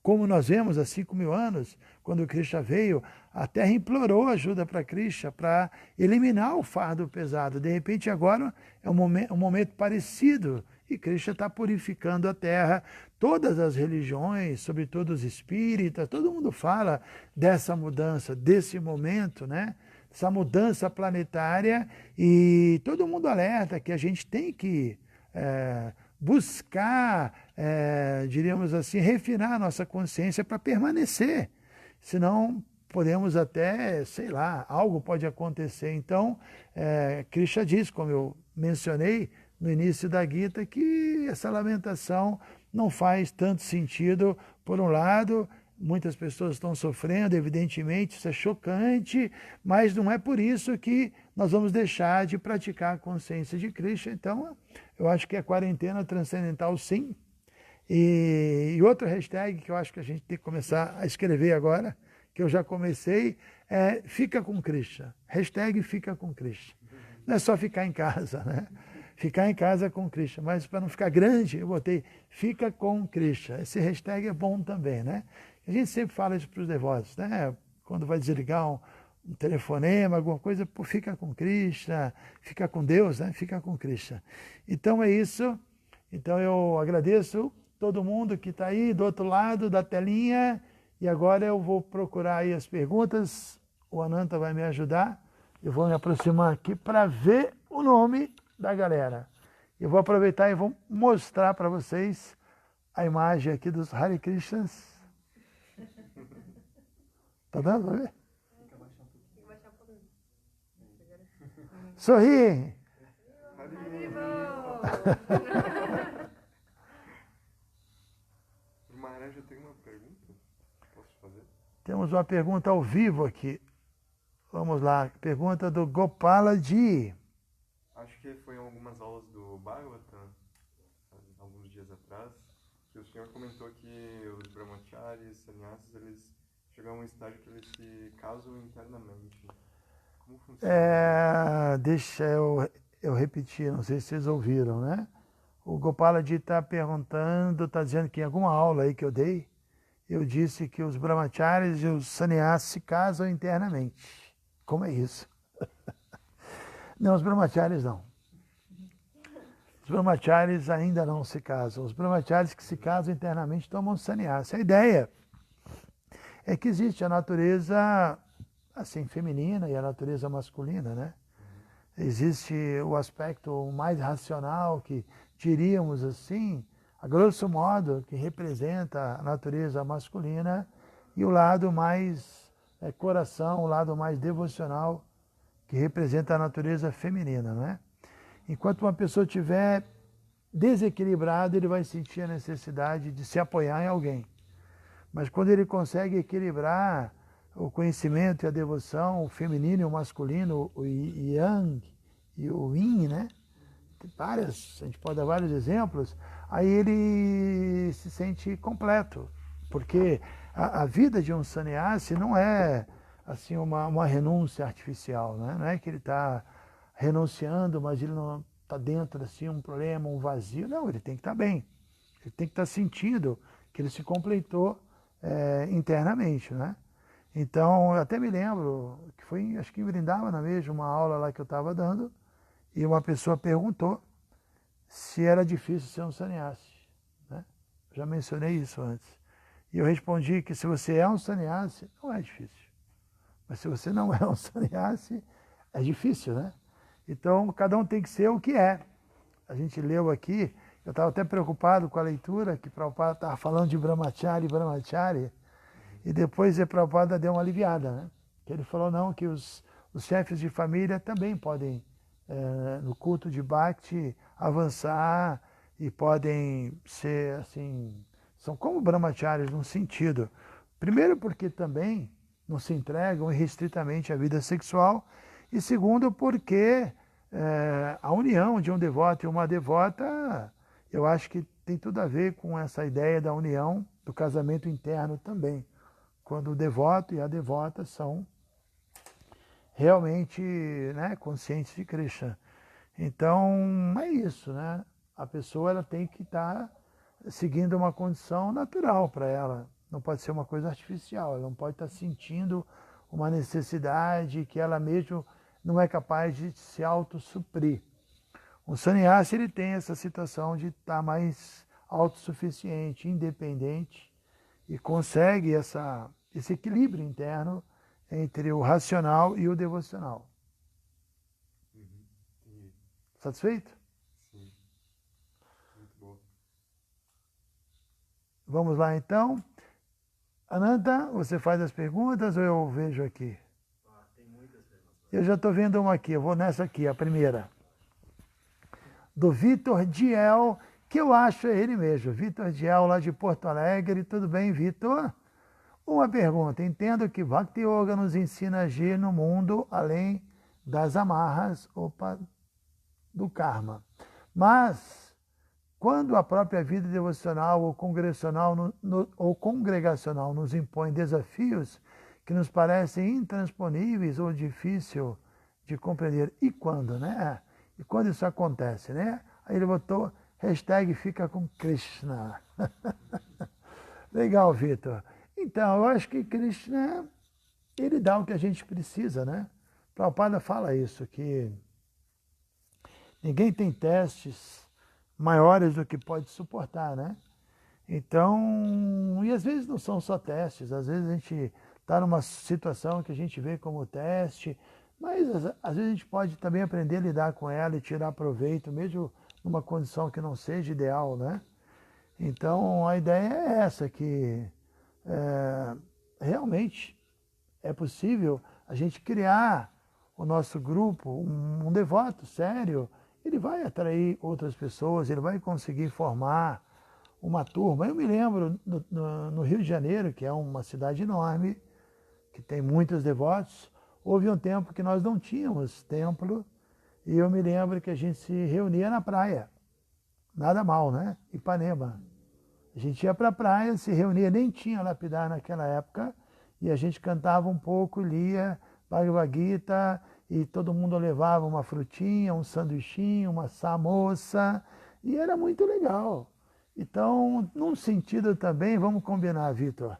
como nós vemos há 5.000 anos, quando Krishna veio, a terra implorou ajuda para Krishna, para eliminar o fardo pesado. De repente agora é um momento parecido, e Krishna está purificando a terra. Todas as religiões, sobretudo os espíritas, todo mundo fala dessa mudança, desse momento, né? Essa mudança planetária, e todo mundo alerta que a gente tem que buscar, diríamos assim, refinar a nossa consciência para permanecer, senão podemos até, sei lá, algo pode acontecer. Então, Krishna diz, como eu mencionei no início da Gita, que essa lamentação não faz tanto sentido. Por um lado, muitas pessoas estão sofrendo, evidentemente, isso é chocante, mas não é por isso que nós vamos deixar de praticar a consciência de Krishna. Então, eu acho que é quarentena transcendental, sim. E outra hashtag que eu acho que a gente tem que começar a escrever agora, que eu já comecei, é Fica com Krishna. Hashtag Fica com Krishna. Não é só ficar em casa, né? Ficar em casa com Krishna, mas para não ficar grande, eu botei Fica com Krishna. Esse hashtag é bom também, né? A gente sempre fala isso para os devotos, né? Quando vai desligar um telefonema, alguma coisa, pô, fica com Krishna, fica com Deus, né? Fica com Krishna. Então é isso. Então eu agradeço todo mundo que está aí do outro lado da telinha, e agora eu vou procurar aí as perguntas, o Ananta vai me ajudar, eu vou me aproximar aqui para ver o nome da galera. Eu vou aproveitar e vou mostrar para vocês a imagem aqui dos Hare Krishnas. Tá dando para ver? Sorri! Maharaj, eu tenho uma pergunta. Posso fazer? Temos uma pergunta ao vivo aqui. Vamos lá. Pergunta do Gopalaji. Acho que foi em algumas aulas do Bhagavatam, alguns dias atrás, que o senhor comentou que os brahmacharis, sannyasis, eles chegam a um estágio que eles se casam internamente. Como funciona? Deixa eu repetir, não sei se vocês ouviram, né? O Gopalaji está perguntando, está dizendo que em alguma aula aí que eu dei, eu disse que os brahmacharis e os sannyasis se casam internamente. Como é isso? Não, os brahmacharis não. Os brahmacharis ainda não se casam. Os brahmacharis que se casam internamente tomam sannyasa. A ideia é que existe a natureza assim feminina e a natureza masculina, né? Existe o aspecto mais racional que diríamos assim, a grosso modo, que representa a natureza masculina e o lado mais coração, o lado mais devocional que representa a natureza feminina, né? Enquanto uma pessoa estiver desequilibrada, ele vai sentir a necessidade de se apoiar em alguém. Mas quando ele consegue equilibrar o conhecimento e a devoção, o feminino e o masculino, o yang e o yin, né? A gente pode dar vários exemplos, aí ele se sente completo. Porque a vida de um sannyasi não é assim uma renúncia artificial, né? Não é que ele está renunciando, mas ele não está dentro assim um problema, um vazio. Não, ele tem que estar bem. Ele tem que estar sentindo que ele se completou internamente, né? Então, eu até me lembro que foi, acho que em Vrindavana mesmo, uma aula lá que eu estava dando, e uma pessoa perguntou se era difícil ser um sannyasi, né? Já mencionei isso antes. E eu respondi que se você é um sannyasi, não é difícil. Mas se você não é um sannyasi, é difícil, né? Então, cada um tem que ser o que é. A gente leu aqui, eu estava até preocupado com a leitura, que Prabhupada estava falando de brahmachari, e depois a Prabhupada deu uma aliviada, né? Que ele falou, não, que os chefes de família também podem, no culto de Bhakti, avançar e podem ser, assim, são como brahmacharis num sentido. Primeiro porque também não se entregam irrestritamente à vida sexual, e segundo porque a união de um devoto e uma devota, eu acho que tem tudo a ver com essa ideia da união, do casamento interno também, quando o devoto e a devota são realmente, né, conscientes de Krishna. Então, é isso, né? A pessoa ela tem que estar seguindo uma condição natural para ela. Não pode ser uma coisa artificial, ela não pode estar sentindo uma necessidade que ela mesma não é capaz de se autossuprir. O sannyasi ele tem essa situação de estar mais autossuficiente, independente, e consegue esse equilíbrio interno entre o racional e o devocional. Satisfeito? Sim. Muito bom. Vamos lá então. Ananta, você faz as perguntas ou eu vejo aqui? Tem muitas perguntas. Eu já estou vendo uma aqui, eu vou nessa aqui, a primeira. Do Vitor Diel, que eu acho é ele mesmo. Vitor Diel, lá de Porto Alegre. Tudo bem, Vitor? Uma pergunta. Entendo que Bhakti Yoga nos ensina a agir no mundo além das amarras do karma. Mas, quando a própria vida devocional ou congregacional nos impõe desafios que nos parecem intransponíveis ou difícil de compreender, e quando, né? E quando isso acontece, né? Aí ele botou #fica com Krishna. Legal, Vitor. Então, eu acho que Krishna, ele dá o que a gente precisa, né? Prabhupada fala isso, que ninguém tem testes maiores do que pode suportar, né? Então, e às vezes não são só testes, às vezes a gente está numa situação que a gente vê como teste, Mas às vezes a gente pode também aprender a lidar com ela e tirar proveito, mesmo numa condição que não seja ideal, né? Então a ideia é essa, que realmente é possível a gente criar o nosso grupo, um devoto sério, ele vai atrair outras pessoas, ele vai conseguir formar uma turma. Eu me lembro no Rio de Janeiro, que é uma cidade enorme, que tem muitos devotos, houve um tempo que nós não tínhamos templo, e eu me lembro que a gente se reunia na praia. Nada mal, né? Ipanema. A gente ia para a praia, se reunia, nem tinha lapidar naquela época, e a gente cantava um pouco, lia Bhagavad Gita, e todo mundo levava uma frutinha, um sanduichinho, uma samosa, e era muito legal. Então, num sentido também, vamos combinar, Vitor,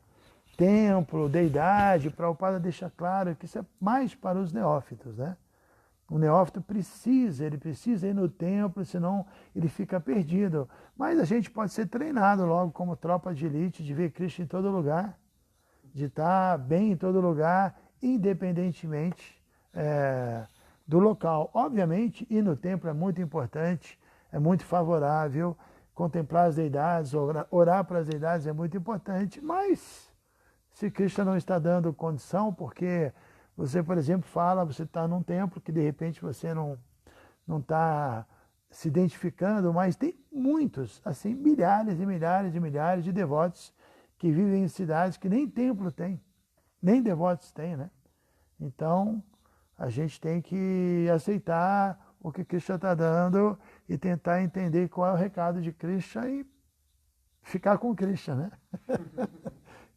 templo, deidade, Prabhupada deixa claro que isso é mais para os neófitos, né? O neófito ele precisa ir no templo, senão ele fica perdido. Mas a gente pode ser treinado logo como tropa de elite, de ver Cristo em todo lugar, de estar bem em todo lugar, independentemente do local. Obviamente, ir no templo é muito importante, é muito favorável, contemplar as deidades, orar para as deidades é muito importante, mas se Cristo não está dando condição, porque você, por exemplo, você está num templo que de repente você não está se identificando, mas tem muitos, assim, milhares e milhares e milhares de devotos que vivem em cidades que nem templo tem, nem devotos tem, né? Então, a gente tem que aceitar o que Cristo está dando e tentar entender qual é o recado de Cristo e ficar com Cristo, né?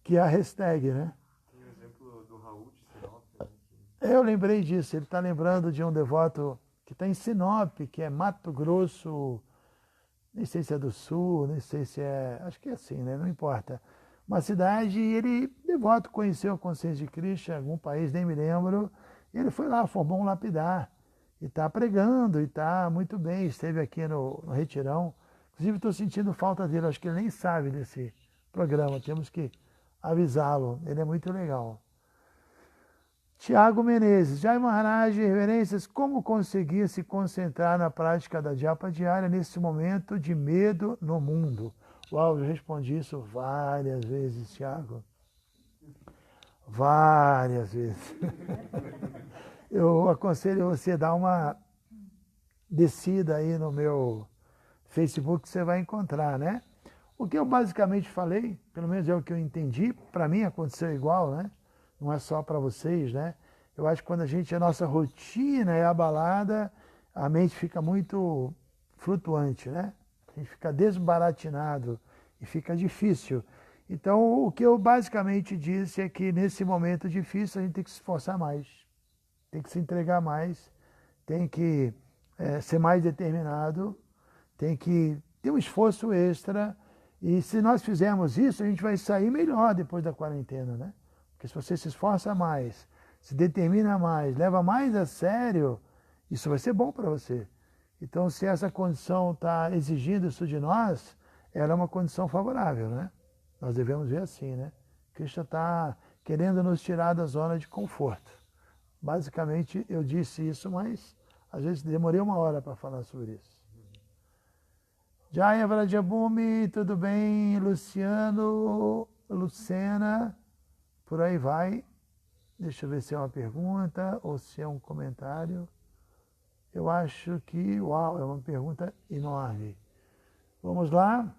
Que é a hashtag, né? Tem o exemplo do Raul de Sinop, né? Eu lembrei disso, ele está lembrando de um devoto que está em Sinop, que é Mato Grosso, nem sei se é do Sul, nem sei se é, acho que é assim, né? Não importa. Uma cidade, e ele, devoto, conheceu a consciência de Cristo em algum país, nem me lembro, e ele foi lá, formou um lapidar, e está pregando, e está muito bem, esteve aqui no Retirão. Inclusive, estou sentindo falta dele, acho que ele nem sabe desse programa, temos que avisá-lo, ele é muito legal. Tiago Menezes, Jai Maharaj, reverências, como conseguir se concentrar na prática da japa diária nesse momento de medo no mundo? Uau, eu respondi isso várias vezes, Tiago. Várias vezes. Eu aconselho você a dar uma descida aí no meu Facebook, que você vai encontrar, né? O que eu basicamente falei, pelo menos é o que eu entendi, para mim aconteceu igual, né? Não é só para vocês, né? Eu acho que quando a nossa rotina é abalada, a mente fica muito flutuante, né? A gente fica desbaratinado e fica difícil. Então, o que eu basicamente disse é que nesse momento difícil a gente tem que se esforçar mais, tem que se entregar mais, tem que ser mais determinado, tem que ter um esforço extra. E se nós fizermos isso, a gente vai sair melhor depois da quarentena, né? Porque se você se esforça mais, se determina mais, leva mais a sério, isso vai ser bom para você. Então, se essa condição está exigindo isso de nós, ela é uma condição favorável, né? Nós devemos ver assim, né? Cristo está querendo nos tirar da zona de conforto. Basicamente, eu disse isso, mas às vezes demorei uma hora para falar sobre isso. Jaya Vrajabhumi, tudo bem? Luciano, Lucena, por aí vai. Deixa eu ver se é uma pergunta ou se é um comentário. Eu acho que, uau, é uma pergunta enorme. Vamos lá.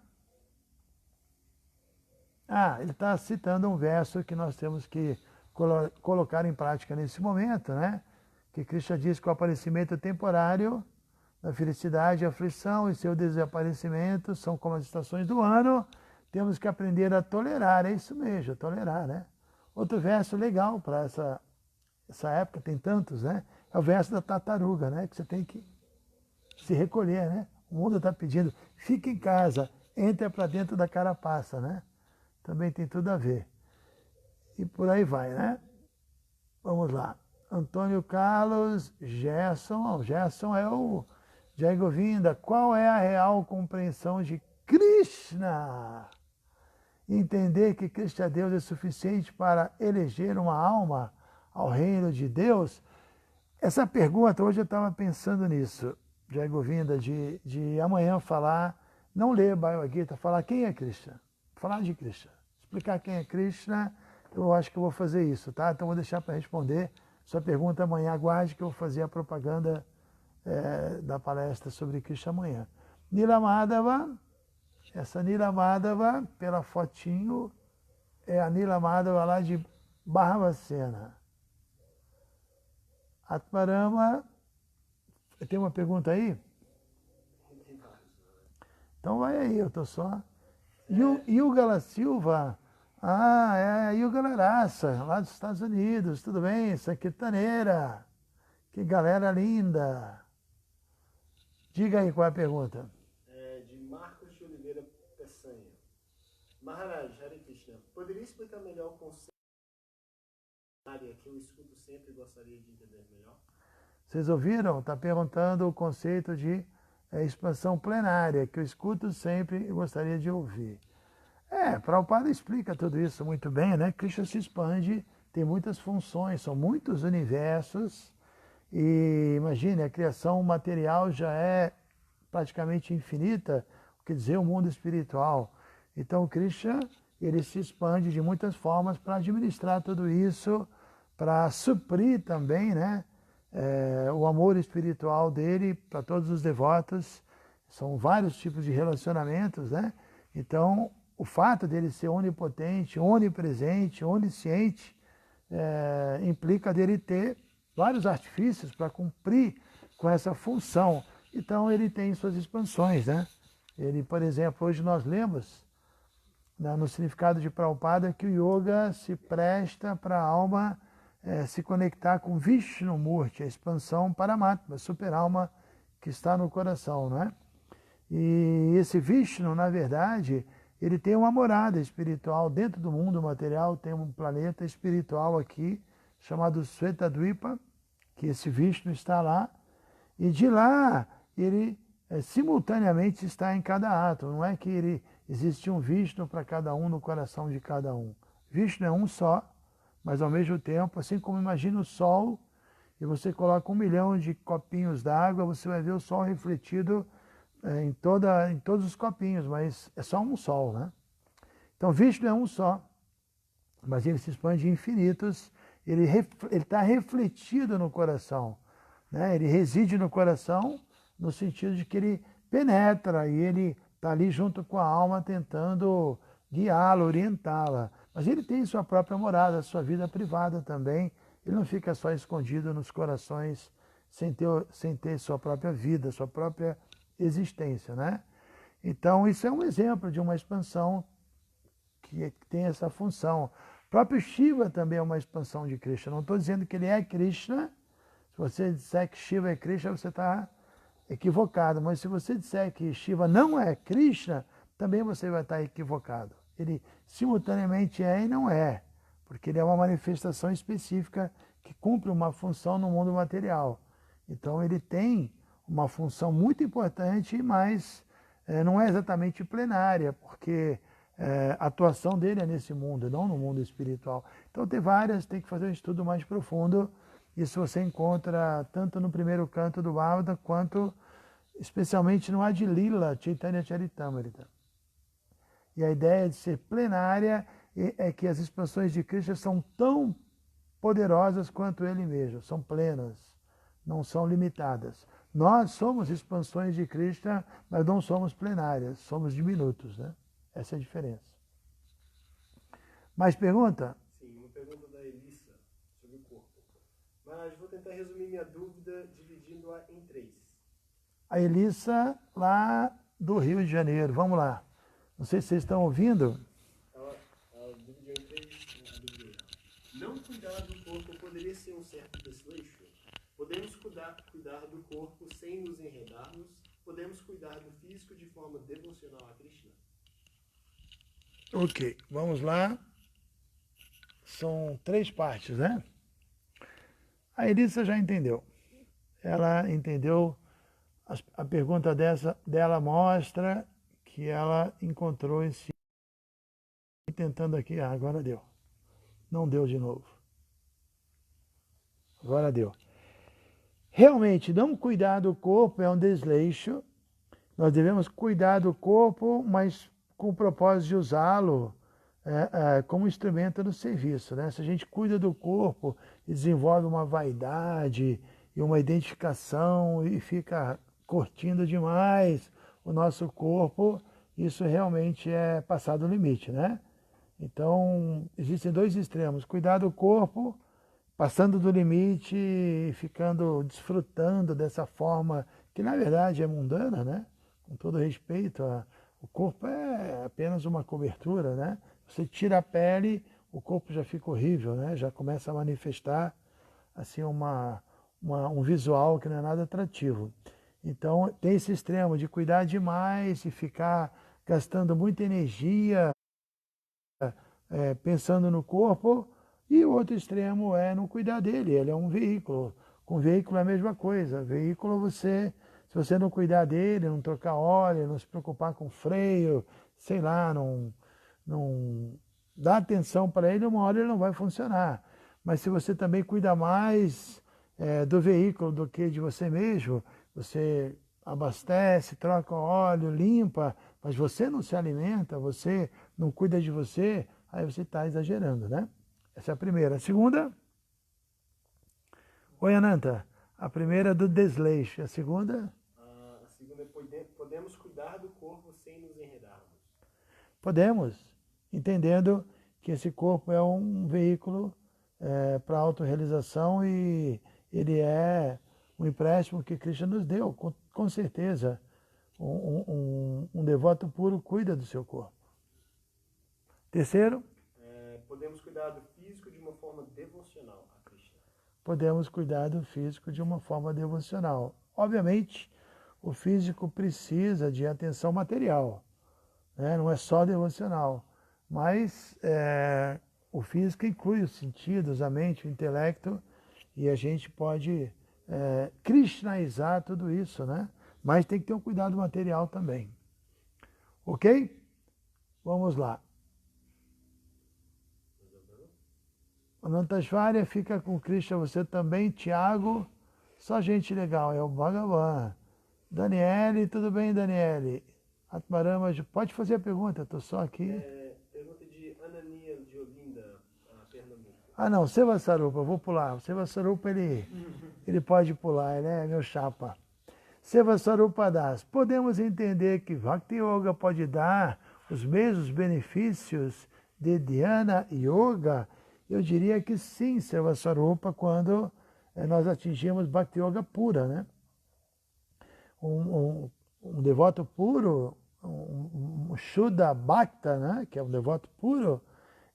Ele está citando um verso que nós temos que colocar em prática nesse momento, né? Que Krishna diz que o aparecimento temporário da felicidade e aflição e seu desaparecimento são como as estações do ano. Temos que aprender a tolerar, é isso mesmo, tolerar, né? Outro verso legal para essa época, tem tantos, né? É o verso da tartaruga, né? Que você tem que se recolher, né? O mundo está pedindo, fica em casa, entra para dentro da carapaça, né? Também tem tudo a ver. E por aí vai, né? Vamos lá. Antônio Carlos, Gerson. Gerson é o Jai Govinda. Qual é a real compreensão de Krishna? Entender que Cristo é Deus é suficiente para eleger uma alma ao reino de Deus Essa pergunta, hoje eu estava pensando nisso, Jai Govinda, de amanhã falar, não ler Bhagavad Gita, falar quem é Krishna, falar de Krishna, explicar quem é Krishna, eu acho que eu vou fazer isso, tá? Então vou deixar para responder sua pergunta amanhã, aguarde que eu vou fazer a propaganda da palestra sobre Krishna amanhã. Nila Madhava, essa Nila Madhava, pela fotinho, é a Nila Madhava lá de Bharvacena. Atmarama, tem uma pergunta aí? Então vai aí, eu estou só. Yugala Silva, é a Yugala Raça, lá dos Estados Unidos, tudo bem? Sankirtaneira, que galera linda. Diga aí qual é a pergunta. De Marcos de Oliveira Peçanha. Maharaj, Hare Krishna, poderia explicar melhor o conceito que eu escuto sempre e gostaria de entender melhor? Vocês ouviram? Está perguntando o conceito de expansão plenária, que eu escuto sempre e gostaria de ouvir. Prabhupada explica tudo isso muito bem, né? Krishna se expande, tem muitas funções, são muitos universos, e imagine, a criação material já é praticamente infinita, quer dizer, o mundo espiritual. Então, Krishna, ele se expande de muitas formas para administrar tudo isso, para suprir também, né, o amor espiritual dele para todos os devotos. São vários tipos de relacionamentos, né? Então, o fato dele ser onipotente, onipresente, onisciente, implica dele ter vários artifícios para cumprir com essa função. Então, ele tem suas expansões, né? Ele, por exemplo, hoje nós lemos no significado de Prabhupada que o yoga se presta para a alma se conectar com Vishnumurti, a expansão Paramatma, a super-alma que está no coração, não é? E esse Vishnu, na verdade, ele tem uma morada espiritual dentro do mundo material, tem um planeta espiritual aqui, chamado Svetadvipa, que esse Vishnu está lá, e de lá ele simultaneamente está em cada átomo, não é que existe um Vishnu para cada um no coração de cada um. Vishnu é um só, mas ao mesmo tempo, assim como imagina o sol, e você coloca 1 milhão de copinhos d'água, você vai ver o sol refletido em todos os copinhos, mas é só um sol, né? Então Vishnu é um só, mas ele se expande em infinitos, ele está refletido no coração, né? Ele reside no coração no sentido de que ele penetra e ele está ali junto com a alma tentando guiá-la, orientá-la. Mas ele tem sua própria morada, sua vida privada também. Ele não fica só escondido nos corações sem ter sua própria vida, sua própria existência, né? Então, isso é um exemplo de uma expansão que tem essa função. O próprio Shiva também é uma expansão de Krishna. Não estou dizendo que ele é Krishna. Se você disser que Shiva é Krishna, você está equivocado. Mas se você disser que Shiva não é Krishna, também você vai estar equivocado. Ele simultaneamente é e não é, porque ele é uma manifestação específica que cumpre uma função no mundo material. Então ele tem uma função muito importante, mas não é exatamente plenária, porque a atuação dele é nesse mundo, não no mundo espiritual. Então tem que fazer um estudo mais profundo. Isso você encontra tanto no primeiro canto do Bhagavatam, quanto especialmente no Adilila, Chaitanya Charitamrita. E a ideia de ser plenária é que as expansões de Krishna são tão poderosas quanto ele mesmo, são plenas, não são limitadas. Nós somos expansões de Krishna, mas não somos plenárias, somos diminutos, né? Essa é a diferença. Mais pergunta? Sim, uma pergunta da Elissa sobre o corpo. Mas vou tentar resumir minha dúvida dividindo-a em 3. A Elissa, lá do Rio de Janeiro. Vamos lá. Não sei se vocês estão ouvindo. Ela dividiu em 3. Não cuidar do corpo poderia ser um certo desleixo? Podemos cuidar do corpo sem nos enredarmos? Podemos cuidar do físico de forma devocional a Krishna? Ok, vamos lá. São 3 partes, né? A Elissa já entendeu. Ela entendeu. A pergunta dela mostra que ela encontrou esse... Tentando aqui, agora deu. Não deu de novo. Agora deu. realmente não cuidar do corpo é um desleixo. Nós devemos cuidar do corpo, mas com o propósito de usá-lo como instrumento no serviço, né? Se a gente cuida do corpo e desenvolve uma vaidade e uma identificação e fica curtindo demais o nosso corpo, isso realmente é passar do limite, né? Então, existem dois extremos: cuidar do corpo, passando do limite e ficando desfrutando dessa forma que na verdade é mundana, né? Com todo respeito, o corpo é apenas uma cobertura, né? Você tira a pele, o corpo já fica horrível, né? Já começa a manifestar assim um visual que não é nada atrativo. Então tem esse extremo de cuidar demais e ficar gastando muita energia pensando no corpo, e o outro extremo é não cuidar dele, ele é um veículo. Com veículo é a mesma coisa. Veículo se você não cuidar dele, não trocar óleo, não se preocupar com freio, sei lá, não dar atenção para ele, uma hora ele não vai funcionar. Mas se você também cuida mais do veículo do que de você mesmo, você abastece, troca óleo, limpa, mas você não se alimenta, você não cuida de você, aí você está exagerando, né? Essa é a primeira. A segunda? Oi, Ananta. A primeira é do desleixo. A segunda? A segunda é podemos cuidar do corpo sem nos enredarmos. Podemos, entendendo que esse corpo é um veículo para autorrealização e ele é um empréstimo que Cristo nos deu, com certeza. Um devoto puro cuida do seu corpo. Terceiro? Podemos cuidar do físico de uma forma devocional a Krishna. Podemos cuidar do físico de uma forma devocional. Obviamente, o físico precisa de atenção material, né? Não é só devocional, mas o físico inclui os sentidos, a mente, o intelecto, e a gente pode krishnaizar tudo isso, né? Mas tem que ter um cuidado material também. Ok? Vamos lá. Anantashvarya fica com Krishna, você também, Tiago, só gente legal, é o Bhagavan. Daniele, tudo bem, Daniele? Atmarama, pode fazer a pergunta, estou só aqui. Pergunta de Anania de Olinda, Pernambuco. Ah não, Seva Sarupa, eu vou pular. O Seva Sarupa ele pode pular, ele é meu chapa. Seva Sarupa Das, podemos entender que Bhakti Yoga pode dar os mesmos benefícios de Dhyana Yoga? Eu diria que sim, Seva Sarupa, quando nós atingimos Bhakti Yoga pura, né? Um devoto puro, um Shuddha Bhakta, né? Que é um devoto puro,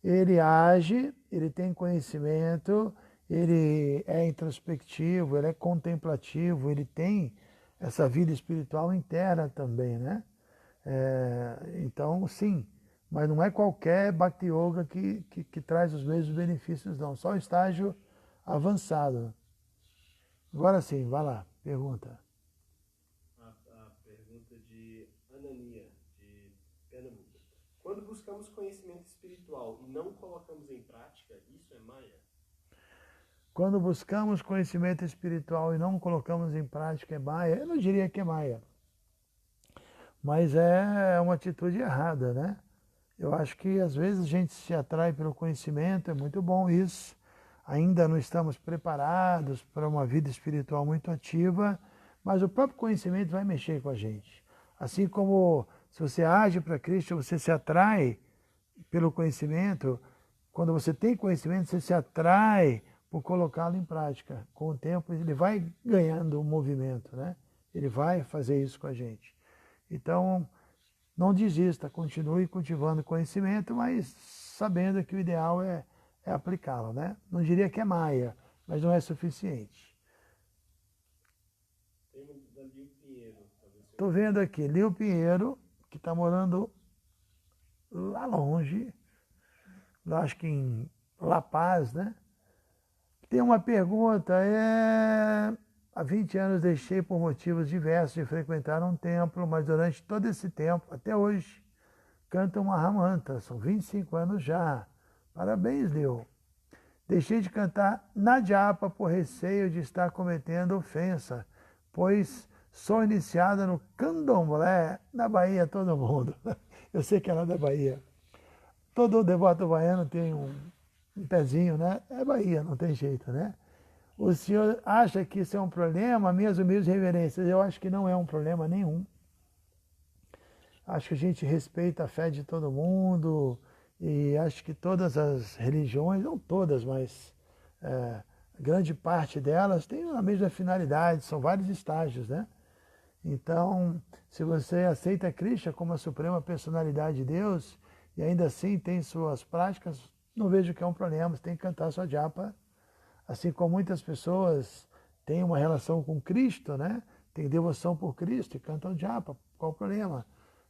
ele age, ele tem conhecimento, ele é introspectivo, ele é contemplativo, ele tem essa vida espiritual interna também, né? Então, sim, mas não é qualquer Bhakti Yoga que traz os mesmos benefícios, não. Só o estágio avançado. Agora sim, vai lá, pergunta. A pergunta de Anania, de Pernambuco. Quando buscamos conhecimento espiritual e não colocamos em prática, isso é Maya? Quando buscamos conhecimento espiritual e não colocamos em prática, é Maya? Eu não diria que é Maya, mas é uma atitude errada, né? Eu acho que às vezes a gente se atrai pelo conhecimento, é muito bom isso. Ainda não estamos preparados para uma vida espiritual muito ativa, mas o próprio conhecimento vai mexer com a gente. Assim como se você age para Cristo, você se atrai pelo conhecimento. Quando você tem conhecimento, você se atrai por colocá-lo em prática. Com o tempo, ele vai ganhando um movimento, né? Ele vai fazer isso com a gente. Então, não desista, continue cultivando conhecimento, mas sabendo que o ideal é aplicá-lo, né? Não diria que é Maya, mas não é suficiente. Tem uma da Lio Pinheiro. Estou vendo aqui, Lio Pinheiro, que está morando lá longe, lá, acho que em La Paz, né? Tem uma pergunta, há 20 anos deixei por motivos diversos de frequentar um templo, mas durante todo esse tempo, até hoje, canto uma Mahamanta, são 25 anos já. Parabéns, Leo. Deixei de cantar na japa por receio de estar cometendo ofensa, pois sou iniciada no candomblé, na Bahia todo mundo. Eu sei que ela é da Bahia. Todo devoto baiano tem um pezinho, né? É Bahia, não tem jeito, né? O senhor acha que isso é um problema? Minhas humildes reverências, eu acho que não é um problema nenhum. Acho que a gente respeita a fé de todo mundo e acho que todas as religiões, não todas, mas grande parte delas tem a mesma finalidade, são vários estágios, né? Então, se você aceita Krishna como a suprema personalidade de Deus e ainda assim tem suas práticas, não vejo que é um problema, você tem que cantar sua japa. Assim como muitas pessoas têm uma relação com Cristo, né? Tem devoção por Cristo e cantam japa, qual o problema?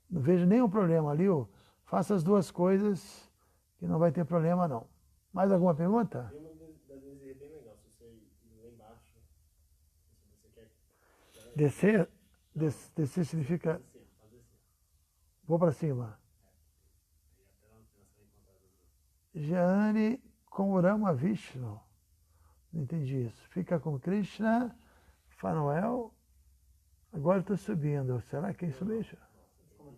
Não vejo nenhum problema, Liu. Faça as duas coisas que não vai ter problema, não. Mais alguma pergunta? Tem uma das vezes é bem legal, se você ir lá embaixo, se você quer... Descer? Descer significa... Descer, faz descer. Vou para cima. Aí até lá no final você vai encontrar as duas. Jani Komurama Vishnu. Não entendi isso. Fica com Krishna, Fanuel. Agora eu estou subindo. Será que é isso mesmo? São os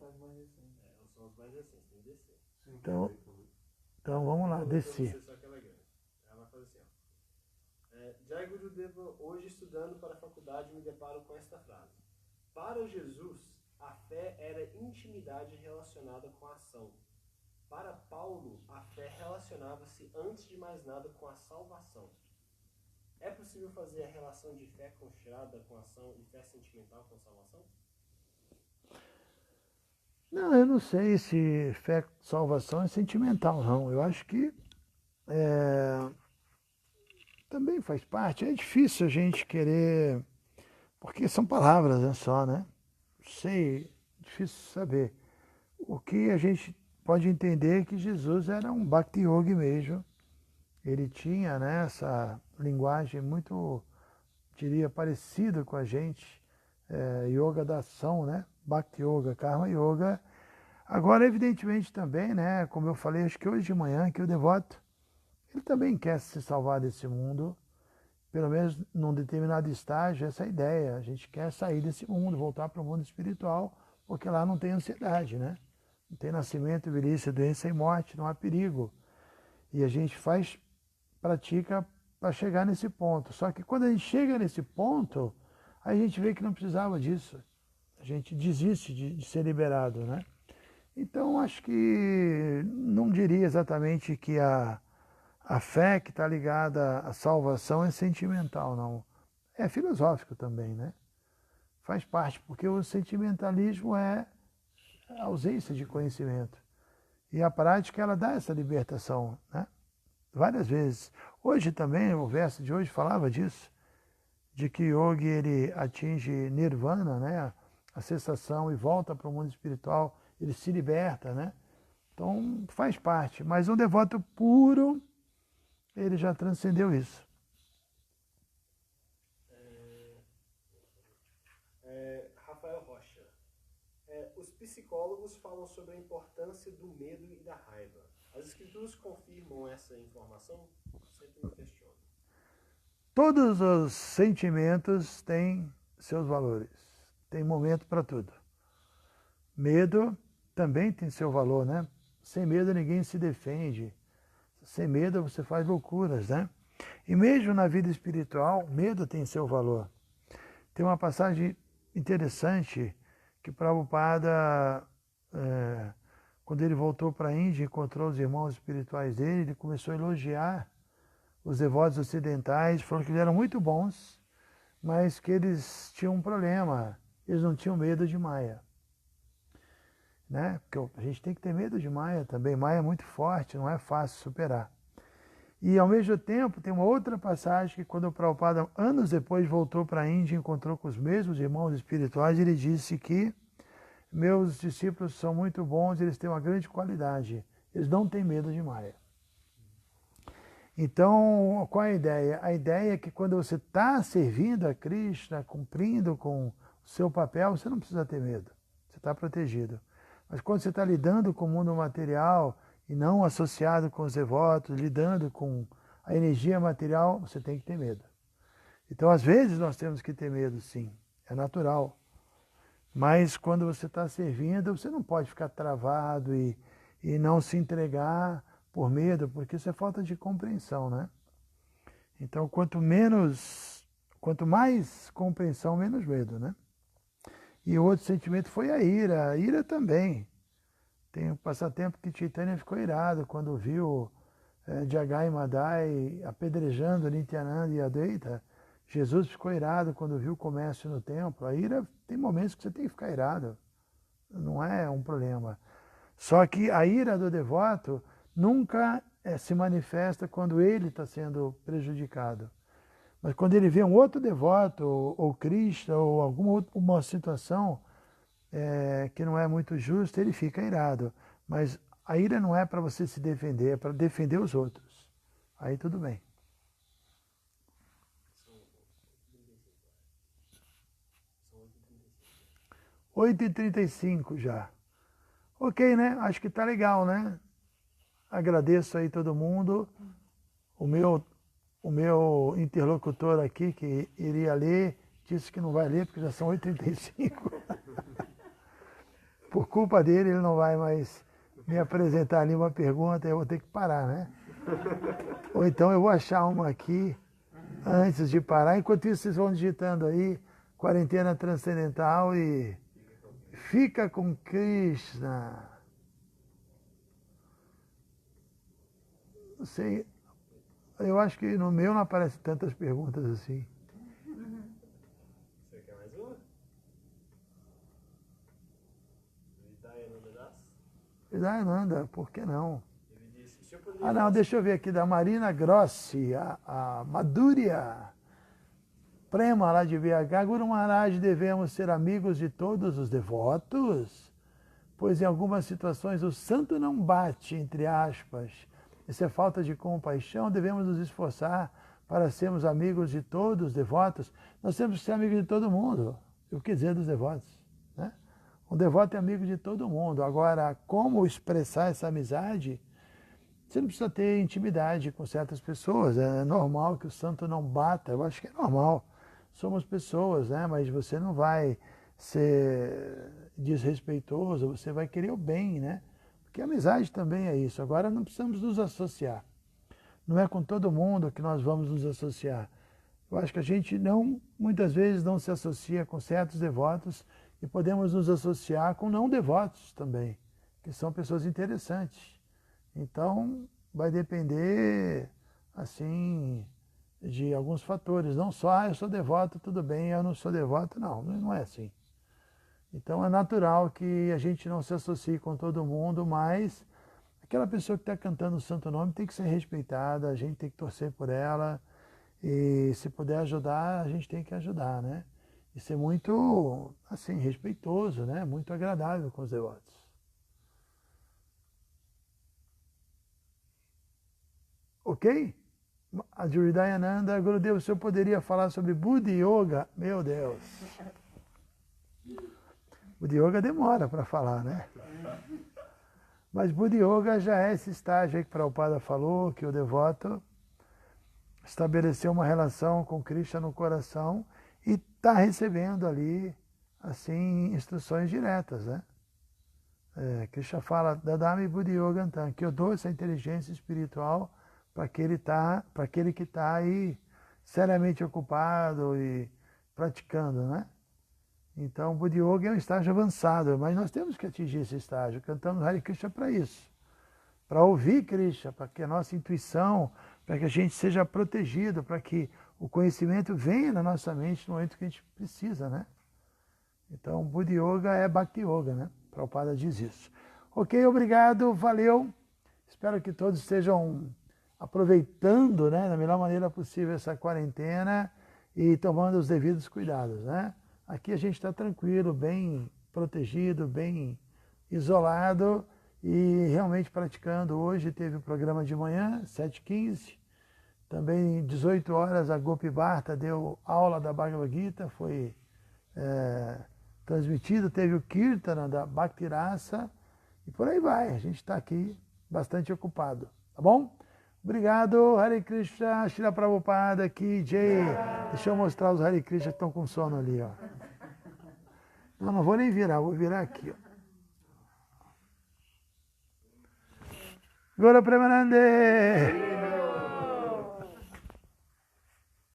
mais recentes, tem que descer. Então vamos lá, descer. Só que ela é grande. Ela faz assim, ó. Jai Gurudeva, hoje estudando para a faculdade me deparo com esta frase. Para Jesus, a fé era intimidade relacionada com a ação. Para Paulo, a fé relacionava-se antes de mais nada com a salvação. É possível fazer a relação de fé com Shraddha com ação e fé sentimental com salvação? Não, eu não sei se fé salvação é sentimental, não. Eu acho que também faz parte. É difícil a gente querer, porque são palavras, né, só, né? Sei, difícil saber. O que a gente pode entender é que Jesus era um Bhakti Yogi mesmo. Ele tinha, né, essa linguagem muito, diria, parecida com a gente, yoga da ação, né? Bhakti Yoga, Karma Yoga. Agora, evidentemente também, né, como eu falei, acho que hoje de manhã, que o devoto, ele também quer se salvar desse mundo, pelo menos num determinado estágio, essa é a ideia. A gente quer sair desse mundo, voltar para o mundo espiritual, porque lá não tem ansiedade, né? Não tem nascimento, velhice, doença e morte, não há perigo. E a gente pratica para chegar nesse ponto. Só que quando a gente chega nesse ponto, a gente vê que não precisava disso. A gente desiste de ser liberado, né? Então, acho que não diria exatamente que a fé que está ligada à salvação é sentimental, não. É filosófico também, né? Faz parte, porque o sentimentalismo é a ausência de conhecimento. E a prática, ela dá essa libertação, né? Várias vezes. Hoje também, o verso de hoje falava disso, de que o yogi ele atinge nirvana, né? A cessação e volta para o mundo espiritual, ele se liberta, né? Então faz parte. Mas um devoto puro, ele já transcendeu isso. Rafael Rocha. Os psicólogos falam sobre a importância do medo e da raiva. As escrituras confirmam essa informação? Sempre me questiono. Todos os sentimentos têm seus valores. Tem momento para tudo. Medo também tem seu valor, né? Sem medo ninguém se defende. Sem medo você faz loucuras, né? E mesmo na vida espiritual, medo tem seu valor. Tem uma passagem interessante que Prabhupada, quando ele voltou para a Índia e encontrou os irmãos espirituais dele, ele começou a elogiar os devotos ocidentais, falou que eles eram muito bons, mas que eles tinham um problema, eles não tinham medo de Maya. Né? Porque a gente tem que ter medo de Maya também. Maya é muito forte, não é fácil superar. E ao mesmo tempo tem uma outra passagem que quando o Prabhupada anos depois voltou para a Índia e encontrou com os mesmos irmãos espirituais, ele disse que meus discípulos são muito bons, eles têm uma grande qualidade, eles não têm medo de Maya. Então, qual é a ideia? A ideia é que quando você está servindo a Krishna, cumprindo com o seu papel, você não precisa ter medo, você está protegido. Mas quando você está lidando com o mundo material e não associado com os devotos, lidando com a energia material, você tem que ter medo. Então, às vezes, nós temos que ter medo, sim. É natural. Mas quando você está servindo, você não pode ficar travado e não se entregar por medo, porque isso é falta de compreensão, né? Então, quanto mais compreensão, menos medo, né? E o outro sentimento foi a ira. A ira também. Tem um passatempo que Chaitanya ficou irado quando viu Jagai e Madai apedrejando Nityananda e Advaita. Jesus ficou irado quando viu o comércio no templo. A ira, tem momentos que você tem que ficar irado. Não é um problema. Só que a ira do devoto nunca se manifesta quando ele está sendo prejudicado. Mas quando ele vê um outro devoto, ou Krishna, ou alguma situação que não é muito justa, ele fica irado. Mas a ira não é para você se defender, é para defender os outros. Aí tudo bem. 8h35 já. Ok, né? Acho que tá legal, né? Agradeço aí todo mundo. O meu interlocutor aqui, que iria ler, disse que não vai ler porque já são 8h35. Por culpa dele, ele não vai mais me apresentar ali uma pergunta, eu vou ter que parar, né? Ou então eu vou achar uma aqui antes de parar. Enquanto isso, vocês vão digitando aí, quarentena transcendental e fica com Krishna. Não sei, eu acho que no meu não aparecem tantas perguntas assim. Você quer mais uma? Vidayananda, por que não? Ele disse, o senhor poderia Ah, não, deixa eu ver aqui, da Marina Grossi, a Madhurya Prema, lá de BH. Guru Maharaj, devemos ser amigos de todos os devotos, pois em algumas situações o santo não bate, entre aspas. Isso é falta de compaixão, devemos nos esforçar para sermos amigos de todos os devotos. Nós temos que ser amigos de todo mundo, o que dizer dos devotos, né? Um devoto é amigo de todo mundo. Agora, como expressar essa amizade? Você não precisa ter intimidade com certas pessoas. É normal que o santo não bata. Eu acho que é normal. Somos pessoas, né? Mas você não vai ser desrespeitoso, você vai querer o bem, né? Porque a amizade também é isso. Agora não precisamos nos associar. Não é com todo mundo que nós vamos nos associar. Eu acho que a gente muitas vezes não se associa com certos devotos e podemos nos associar com não devotos também, que são pessoas interessantes. Então, vai depender, assim, de alguns fatores. Não só, eu sou devoto, tudo bem, eu não sou devoto. Não é assim. Então, é natural que a gente não se associe com todo mundo, mas aquela pessoa que está cantando o santo nome tem que ser respeitada, a gente tem que torcer por ela, e se puder ajudar, a gente tem que ajudar, né? E ser muito, assim, respeitoso, né? Muito agradável com os devotos. Ok? A Hridayananda, Gurudev, o senhor poderia falar sobre Buddha Yoga? Meu Deus! Buddha Yoga demora para falar, né? Mas Buddha Yoga já é esse estágio aí que Prabhupada falou, que o devoto estabeleceu uma relação com Krishna no coração e está recebendo ali, assim, instruções diretas, né? Krishna fala, Dadami Buddhi Yogantam, que eu dou essa inteligência espiritual para aquele que está aí seriamente ocupado e praticando, né? Então, Buddhi Yoga é um estágio avançado, mas nós temos que atingir esse estágio. Cantamos Hare Krishna para isso, para ouvir Krishna, para que a nossa intuição, para que a gente seja protegido, para que o conhecimento venha na nossa mente no momento que a gente precisa, né? Então, Buddha Yoga é Bhakti Yoga, né? Prabhupada diz isso. Ok, obrigado, valeu. Espero que todos estejam aproveitando, né, da melhor maneira possível essa quarentena e tomando os devidos cuidados, né? Aqui a gente está tranquilo, bem protegido, bem isolado e realmente praticando. Hoje teve o programa de manhã, 7h15. Também 18 horas a Gopi Bharta deu aula da Bhagavad Gita, foi transmitido, teve o Kirtana da Bhakti Rasa e por aí vai. A gente está aqui bastante ocupado, tá bom? Obrigado, Hare Krishna, Shila Prabhupada aqui, Jay. Deixa eu mostrar os Hare Krishna que estão com sono ali, ó. Não vou nem virar, vou virar aqui, ó. Gora Premanande!